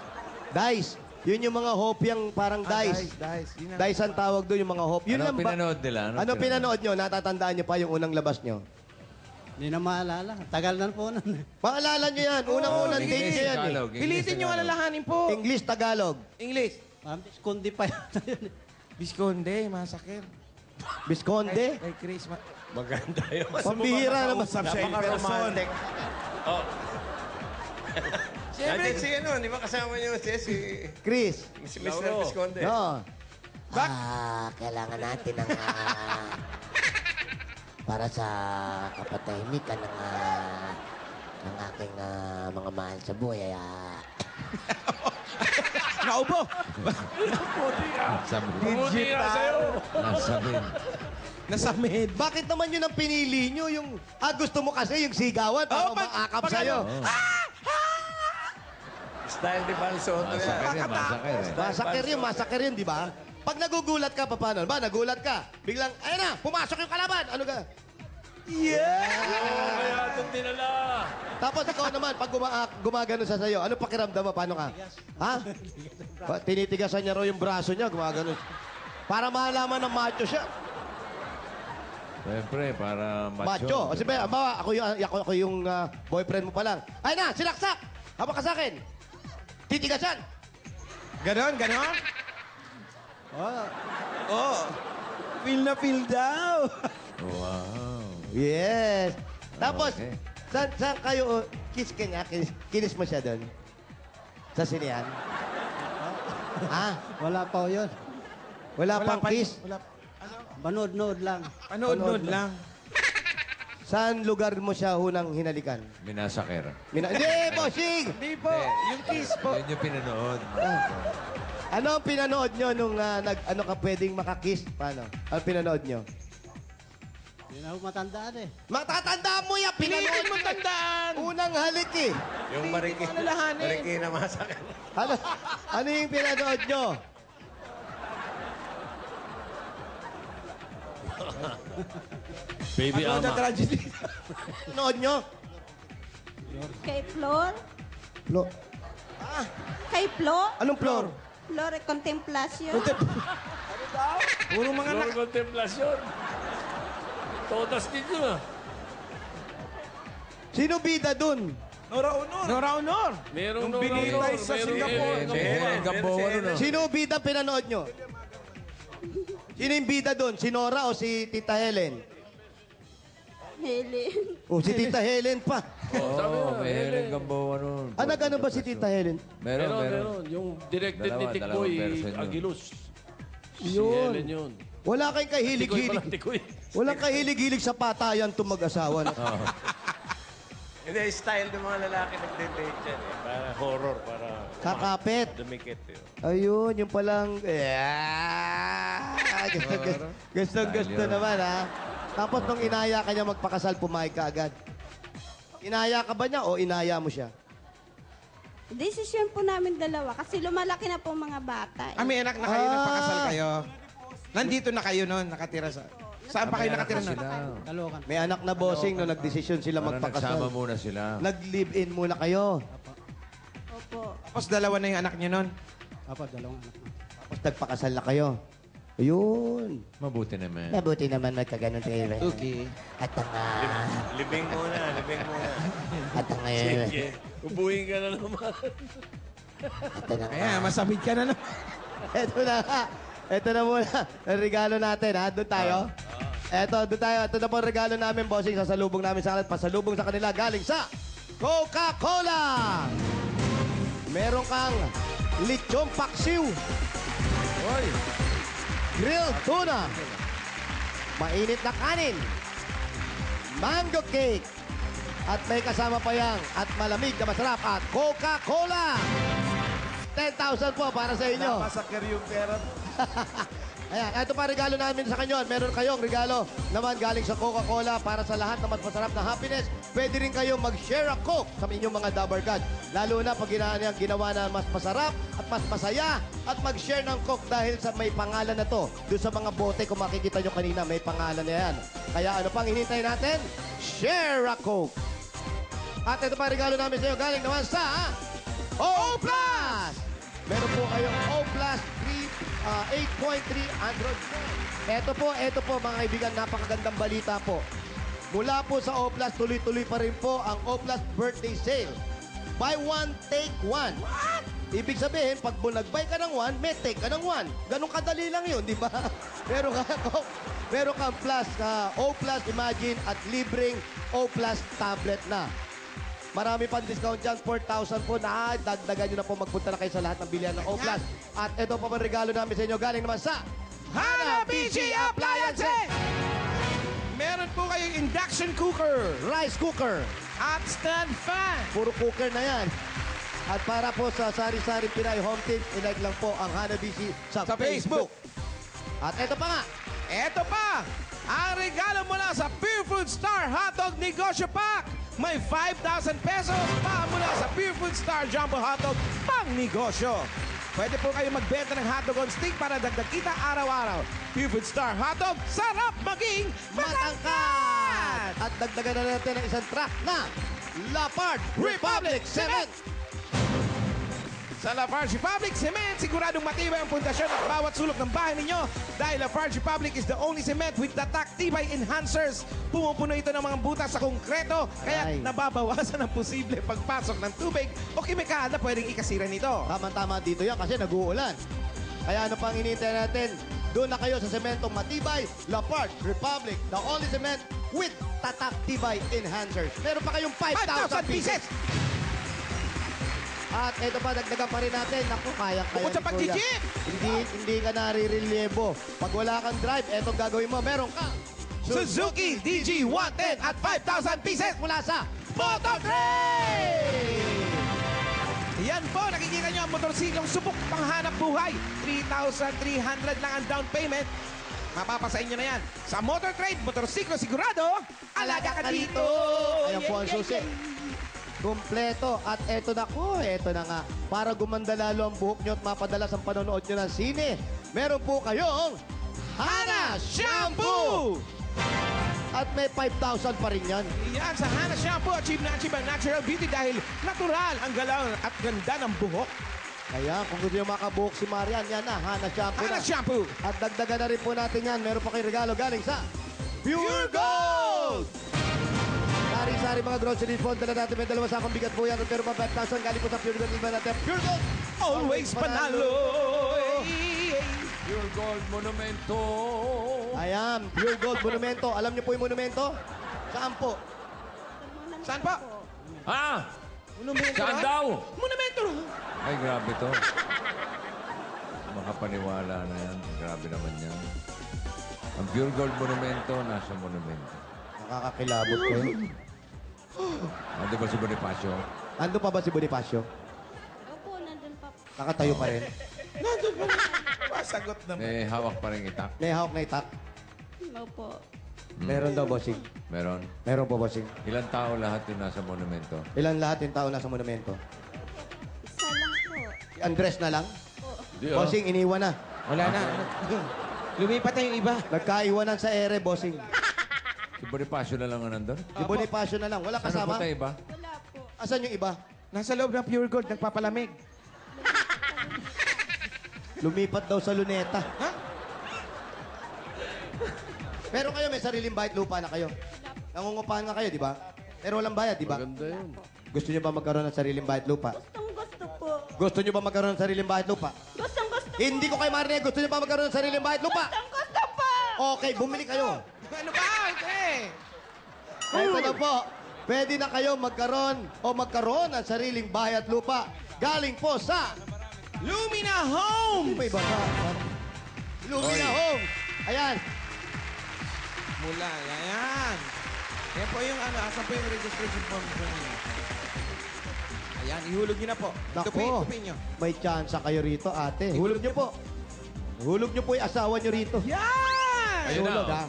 Dice. Yun yung mga hopyang parang dice. Dice. Yun na. Dice ang tawag doon yung mga hope. Yun Ano lang ba? pinanood nila? Ano pinanood nyo? Natatandaan nyo pa yung unang labas nyo? Hindi na maalala. Tagal na po nun. Paalala nyo yan. Unang-unang date English, nyo yan. Tagalog. Pilitin niyo alalahanin po. English, Tagalog. English. Parang kundi pa yata yun. Visconde, masakir. Visconde? Kay Chris. Maganda yun. Pambihira naman. Napaka-romantic. Oh. Siyempre. Nandiyan si ano, di ba kasama niyo si Chris. si Mr. Visconde? No. Kailangan natin ng para sa kapatahimikan ng aking mga mahal sa buhay. Naubo. Digit sa'yo. Nasabin. Nasamid. Bakit naman yun ang pinili nyo? Yung, gusto mo kasi yung sigawan para maakap sa'yo. Style di Balsoto yan. Masakir yun, di ba? Pag nagugulat ka, paano? Ba, nagulat ka. Biglang, ayun na, pumasok yung kalaban. Ano ka? Kaya itong dinala. Tapos ikaw naman, pag gumagano sa sayo, ano pakiramdam mo? Paano ka? Ha? Tinitigasan niya raw yung braso niya, gumagano. Para malaman ng macho siya. Siyempre, para macho. Macho. Kasi ba, ako yung boyfriend mo pa lang. Ay na, silaksak! Haba ka sa akin. Titigasan. Ganon. Oh. Feel na feel daw. Wow. Yes. Tapos, Okay. saan kayo, kiss ka niya, kinis mo siya doon? Sa sinihan? Ha? Wala pa yun. Wala pang kiss? Panood-nood lang. Panood lang. Saan lugar mo siya hunang hinalikan? Minasakir. Hindi, bossing! Hindi po. Yung kiss po. Yun yung pinanood. Ano ang pinanood nyo nung ano ka pwedeng makakiss? Paano? Ano pinanood nyo? Hindi na ako matandaan eh. Matatandaan mo yan! Pinanood Pilitin mo tandaan. Unang halik eh. Yung mariki. Alalahanin. Mariki na masakit. Ano yung pinanood nyo? Baby Ano na Ama. tragedy? Pinanood nyo? Kay Flor? Lo. Kay Flor? Anong floor? Flor Contemplación. Puro mga Lord Contemplasyon. Todas din yun ah. Sino bida dun? Nora Honor. Merong Nung binitay sa Singapore. Helen Gamboa nun. Sino bida pinanood nyo? Sino yung bida dun? Si Nora o si Tita Helen? Helen. O, si Tita Helen pa. Oo, may Helen Gamboa nun. Ano ba si Tita Helen? Meron. Yung directed ni Tikboy dalawang version yun. Agilus. Si Yun. Helen yun. Wala kayong Tikoy kahilig-hilig. pala, Tikoy. Walang kahilig-hilig sa patayan itong mag-asawa. Hindi, style ng mga lalaki nagde-date yan eh. Para horror, para... Kakapit. Dumikit yun. Ayun, yung palang... Gusto naman, ha? Tapos nung inaya ka niya magpakasal, pumayag ka agad. Inaya ka ba niya o inaya mo siya? Desisyon po namin dalawa kasi lumalaki na po mga bata. May anak na kayo, nagpakasal kayo. Nandito na kayo noon, nakatira sa... Saan pa kayo nakatira noon? Kalokan. May anak na bossing nung nagdesisyon sila Parang nagsama magpakasal. muna sila. Nag-live-in muna kayo. Opo. Tapos dalawa na yung anak niyo noon. Dalawang anak na. Tapos nagpakasal na kayo. Ayun. Mabuti naman. Mabuti naman magkaganon kayo. Okay. At ang... Libing muna. At ang... Sige. Ubuhin ka na naman. At ang... Kaya, masamid ka na naman. Ito na nga. Ito na muna. Ang regalo natin, ha? Doon tayo. Doon tayo. Ito na po ang regalo namin, bossing. Sasalubong namin sa kanila. Pasalubong sa kanila galing sa Coca-Cola. Meron kang lechong paksiw. Oy. Grilled tuna. Mainit na kanin. Mango cake. At may kasama pa yang at malamig na masarap at Coca-Cola. 10,000 po para sa inyo. Napasakir yung pera. Ayan, ito pa regalo namin sa kanyo. Meron kayong regalo naman galing sa Coca-Cola para sa lahat na mas masarap na happiness. Pwede rin kayong mag-share a Coke sa inyong mga Dabber God. Lalo na pag ginawa na mas masarap at mas masaya at mag-share ng Coke dahil sa may pangalan na to. Doon sa mga bote, kung makikita nyo kanina, may pangalan na yan. Kaya ano pang hinintay natin? Share a Coke. At ito pa regalo namin sa inyo galing naman sa O+. Meron po kayong O+, 8.3 Android phone. Ito po mga kaibigan, napakagandang balita po. Mula po sa O+, tuloy-tuloy pa rin po ang O+ birthday sale. Buy one, take one. What? Ibig sabihin, pag nag-buy ka ng one, may take ka ng one. Ganun kadali lang yun, di ba? Meron kang plus, O+, Imagine at libreng O+ tablet na. Marami pang discount dyan, 4,000 po na dagdagan nyo na po. Magpunta na kayo sa lahat ng bilihan ng O+. At ito pa ang regalo namin sa inyo. Galing naman sa Hanabishi Appliances! Meron po kayong induction cooker, rice cooker, at stand fan. Puro cooker na yan. At para po sa Sari-Sari Pinay Home Team, ilike lang po ang Hanabishi sa Facebook. At ito pa nga. Ito pa, ang regalo mula sa Pure Food Star Hotdog Negosyo Pack. May 5,000 pesos pa mula sa Pure Food Star Jumbo Hotdog pang negosyo. Pwede po kayo magbenta ng hotdog on stick para dagdag kita araw-araw. Pure Food Star Hotdog, sarap maging matangkad! At dagdagan na natin ang isang truck na Lapart Republic Cement. Sa Lafarge Republic Cement, siguradong matibay ang pundasyon at bawat sulok ng bahay ninyo dahil Lafarge Republic is the only cement with tatak tibay enhancers. Pumupuno ito ng mga butas sa konkreto, kaya nababawasan ang posible pagpasok ng tubig o kemikal na pwedeng ikasira nito. Tama-tama dito yan kasi nag-uulan. Kaya ano pang hinihintay natin? Doon na kayo sa sementong matibay, Lafarge Republic, the only cement with tatak tibay enhancers. Meron pa kayong 5,000 pieces. At ito pa, dagdagan pa rin natin. Naku, kaya-kaya Bukod sa pag-jeep! Hindi ka narirelyebo. Pag wala kang drive, etong gagawin mo, meron ka Suzuki DG110 at 5,000 pieces mula sa Mototrade! Yan po, nakikita nyo ang motorsiklong subok panghanap buhay. 3,300 lang ang down payment. Mapapasa inyo na yan. Sa Mototrade, motorsiklo sigurado, alaga ka dito! Ayan po ang susi. Kompleto. At eto na ko, eto na nga. Para gumanda lalo ang buhok nyo at mapadalas ang panonood nyo ng sine, meron po kayong Hana Shampoo! At may 5,000 pa rin yan. Yan, sa Hana Shampoo, achieve na achieve ang natural beauty dahil natural ang galaw at ganda ng buhok. Kaya kung gusto nyo makabuhok si Marian, yan na, Hana Shampoo Hana na. Shampoo! At dagdagan na rin po natin yan. Meron pa kayong regalo galing sa Pure Gold! Sari-sari mga grocery phone. Dala natin may dalawa sakong bigat po yan. Pero pa 5,000 galing po sa Pure Gold. Iba natin Pure Gold! Always panalo! Pure Gold Monumento. Ayan, Pure Gold Monumento. Alam niyo po yung monumento? Saan po? Saan po? Ha? Monumento Saan raw? daw? Monumento raw. Ay, grabe to. Makapaniwala na yan. Grabe naman yan. Ang Pure Gold Monumento, nasa monumento. Nakakakilabot ko yun. Ando ba si Bonifacio? Ando pa ba si Bonifacio? Opo, nandun pa po. Nakatayo pa rin. Nandun pa rin. Masagot naman. May hawak pa rin itak. May hawak na itak. Opo. Meron daw, bossing. Meron. Meron po, bossing. Ilang tao lahat yung nasa monumento? Ilan lahat yung tao nasa monumento? Isa lang po. Si Andres na lang? Di, Bossing, iniwan na. Wala na. Lumipat na yung iba. Nagkaiwanan sa ere, bossing. Si Bonifacio na lang ang nandun? Si Bonifacio na lang. Wala Ano kasama? po tayo ba? Wala po. Asan yung iba? Nasa loob ng Pure Gold, nagpapalamig. Lumipat daw sa luneta. Ha? Pero kayo, may sariling bayad lupa na kayo. Nangungupahan nga kayo, di ba? Pero walang bayad, di ba? Maganda yun. Gusto nyo ba magkaroon ng sariling bayad lupa? Gustong gusto po. Gusto nyo ba magkaroon ng sariling bayad lupa? Gustong gusto Hindi ko kayo marinig. Gusto niyo pa magkaroon ng sariling bahay at lupa? Gusto pa! Okay, bumili kayo. Ano ba? Okay. Ito na po. Pwede na kayo magkaroon ng sariling bahay at lupa. Galing po sa Lumina Homes! May baka. Lumina Homes. Ayan. Mula, ayan. Yan po yung ano, asan po yung registration form po niyo? Ayan, ihulog niyo na po. Nako, Tupin niyo. may tsansa kayo rito, ate. Hulog niyo po. Hulog niyo po yung asawa niyo rito. Yan! Ayun na, Hulog, oh. ha?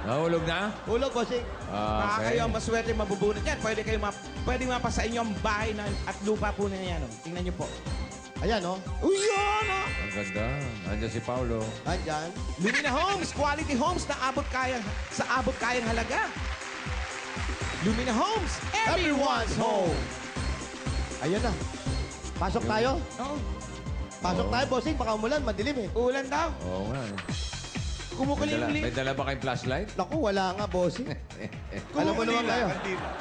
Nahulog na? Hulog, bossing. Baka kayo ang maswerte mabubunot yan. Pwede mapa sa inyo ang bahay at lupa po na yan. Oh. Tingnan niyo po. Ayan, oh. Uy, yan, oh. Ang ganda. Andiyan si Paulo. Andyan. Lumina Homes, quality homes na sa abot kayang halaga. Lumina Homes, everyone's home. Ayun na. Pasok tayo. Oo. Pasok tayo, bossing. Baka umulan, madilim eh. Ulan daw. Oo nga. Kumukulimlim. May dala ba kayong flashlight? Naku, wala nga, bossing. Alam mo naman kayo.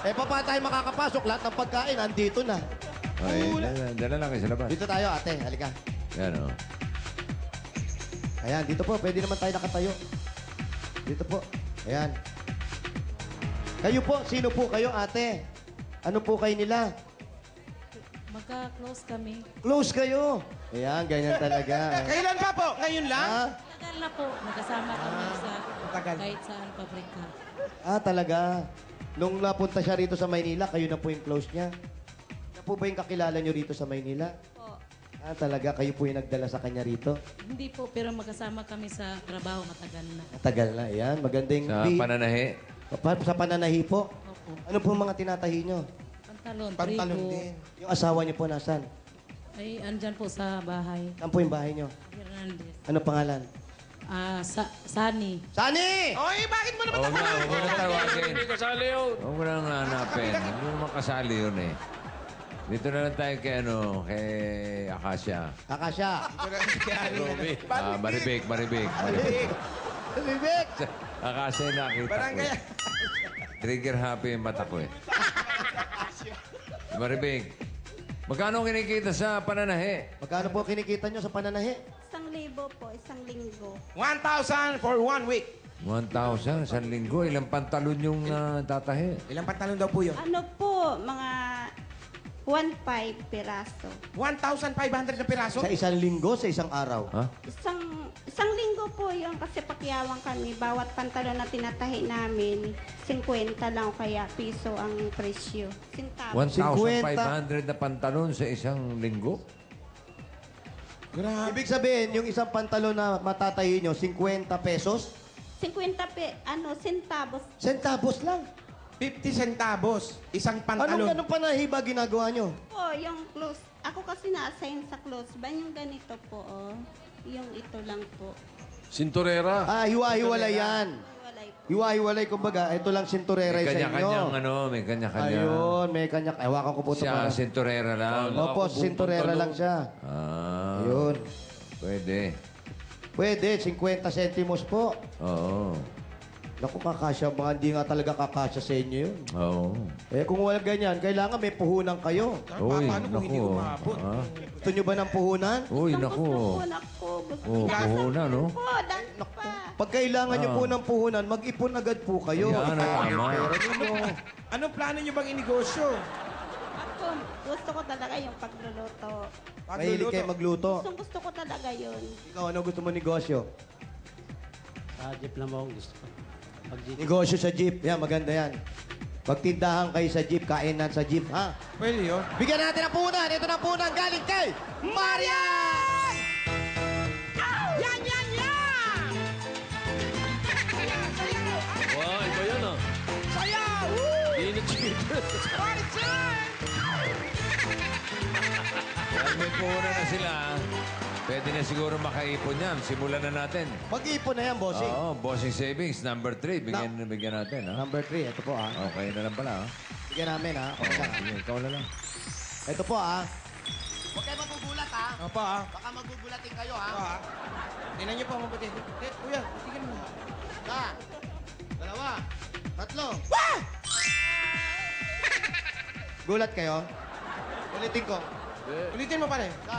Eh, pa tayo makakapasok? Lahat ng pagkain, andito na. Okay, dala lang kayo sa labas. Dito tayo, ate. Halika. Yan, oh. Ayan, dito po. Pwede naman tayo nakatayo. Dito po. Ayan. Kayo po, sino po kayo, ate? Ano po kayo nila? Magka-close kami. Close kayo. Ayan, ganyan talaga. Kailan pa po? Ngayon lang? Ha? Tagal na po. Magkasama kami sa kahit saan pabrika. Ah, talaga. Nung napunta siya rito sa Maynila, kayo na po yung close niya. Siya po ba yung kakilala niyo rito sa Maynila? Po. Ah, talaga. Kayo po yung nagdala sa kanya rito? Hindi po, pero magkasama kami sa trabaho matagal na. Matagal na. Ayan, magandang... Sa pananahi. Sa pananahi po? Ano po mga tinatahi niyo? Pantalon, trigo. din. Yung asawa niyo po nasan? Ay, andyan po sa bahay. Saan po yung bahay niyo? Hernandez. Ano pangalan? Sani. Sani! Oy, bakit mo naman Huwag na, huwag mo na tawagin. Hindi kasali yun. Huwag mo na hanapin. Hindi mo naman kasali yun eh. Dito na lang tayo kay Akasha. Akasha. Romy. Maribik. Ribik! Akasha yung nakita ko. Barangay. eh. Trigger happy yung mata ko eh. Maribik. Magkano kinikita sa pananahi? Magkano po kinikita niyo sa pananahi? 1,000 po, isang linggo. 1,000 for 1 week. 1,000, isang linggo. Ilang pantalon yung tatahi? Ilang pantalon daw po yun? Ano po, mga 1,500 piraso. 1,500 na piraso? Sa isang linggo, sa isang araw? Ha? Isang linggo po yun kasi pakyawang kami. Bawat pantalon na tinatahi namin, 50 lang kaya piso ang presyo. Centavos. 1,500 na pantalon sa isang linggo? Ibig sabihin, yung isang pantalon na matatahi nyo, 50 pesos? 50 centavos. Centavos lang. 50 centavos. Isang pantalon. Anong panahi ba ginagawa nyo? Po, yung close. Ako kasi na-assign sa close ban yung ganito po, oh. Yung ito lang po. Sinturera. Ah, hiwa-hiwalay yan. Hiwa-hiwalay, kumbaga, ito lang sinturera May sa inyo. kanya-kanyang may kanya-kanya. Ayun, may kanya. Ewan ko po ito. Siya, sinturera lang. Opo, sinturera lang siya. Ah. Ayun. Pwede. Pwede, 50 centimos po. Oo. Naku, kakasya. Mga hindi nga talaga kakasya sa inyo yun. Oo. Eh, kung wala ganyan, kailangan may puhunan kayo. Uy, Paano kung hindi naku. umabot? Ah. Gusto nyo ba ng puhunan? Uy, naku. Oh, puhunan, no? Po, dahil pa. Pag kailangan nyo po ng puhunan, mag-ipon agad po kayo. Yan, tama. Anong plano nyo bang inegosyo? Ako, gusto ko talaga yung pagluluto. Mahilig kayo magluto. Gusto ko talaga yun. Ikaw, ano gusto mo negosyo? Sa jeep lang mo gusto ko. Pag-jeep. Negosyo sa jeep. Yan, maganda yan. Pagtindahan kayo sa jeep, kainan sa jeep, ha? Pwede yun. Bigyan natin ng puhunan. Ito na puhunan galing kay Marian! Yan, yan, yan! Wow, iba yan ah. Sayaw! Init-cheater. Party time! Dahil may puhunan na sila, pwede na siguro makaipon yan. Simulan na natin. Mag-ipon na yan, bossing. Oo, bossing savings, number 3. Bigyan natin, ha? Number 3, ito po, ha? Okay na lang pala, ha? Bigyan namin, ha? Oo, sige, ikaw na lang. Ito po, ha? Huwag kayo magugulat, ha? Opo, ah. Baka magugulatin kayo, ha? Opo, ah. Tingnan nyo po ang mabuti. Kuya, tingnan mo. Isa, dalawa, tatlo. Gulat kayo? Ulitin ko. Ulitin mo pa rin. Isa,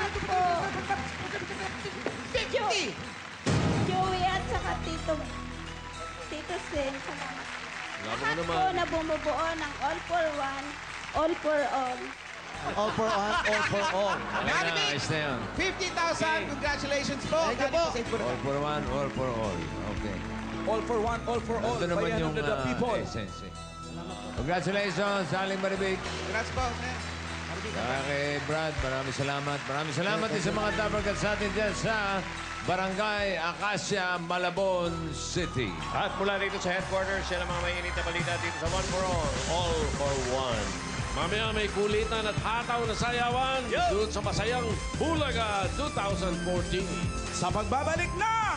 Salamat po. Joey at saka Tito Sen. Salamat. Lahat po na bumubuo ng All for One, All for All. All for one, all for all. Maribig, Ayos na yun. 50,000. Congratulations po. All for one, all for all. Okay. All for one, all for all. Ito naman Bayan yung of the people. essence. Congratulations, Aling Maribig. Congrats po. Kay Brad, maraming salamat. Maraming salamat din sa mga dabarkat sa atin dyan sa Barangay Acacia, Malabon City. At mula dito sa headquarters, yan ang mga may init na balita dito sa One for All for One. Mamaya may kulitan at hataw na sayawan doon sa masayang Bulaga 2014. Sa pagbabalik ng...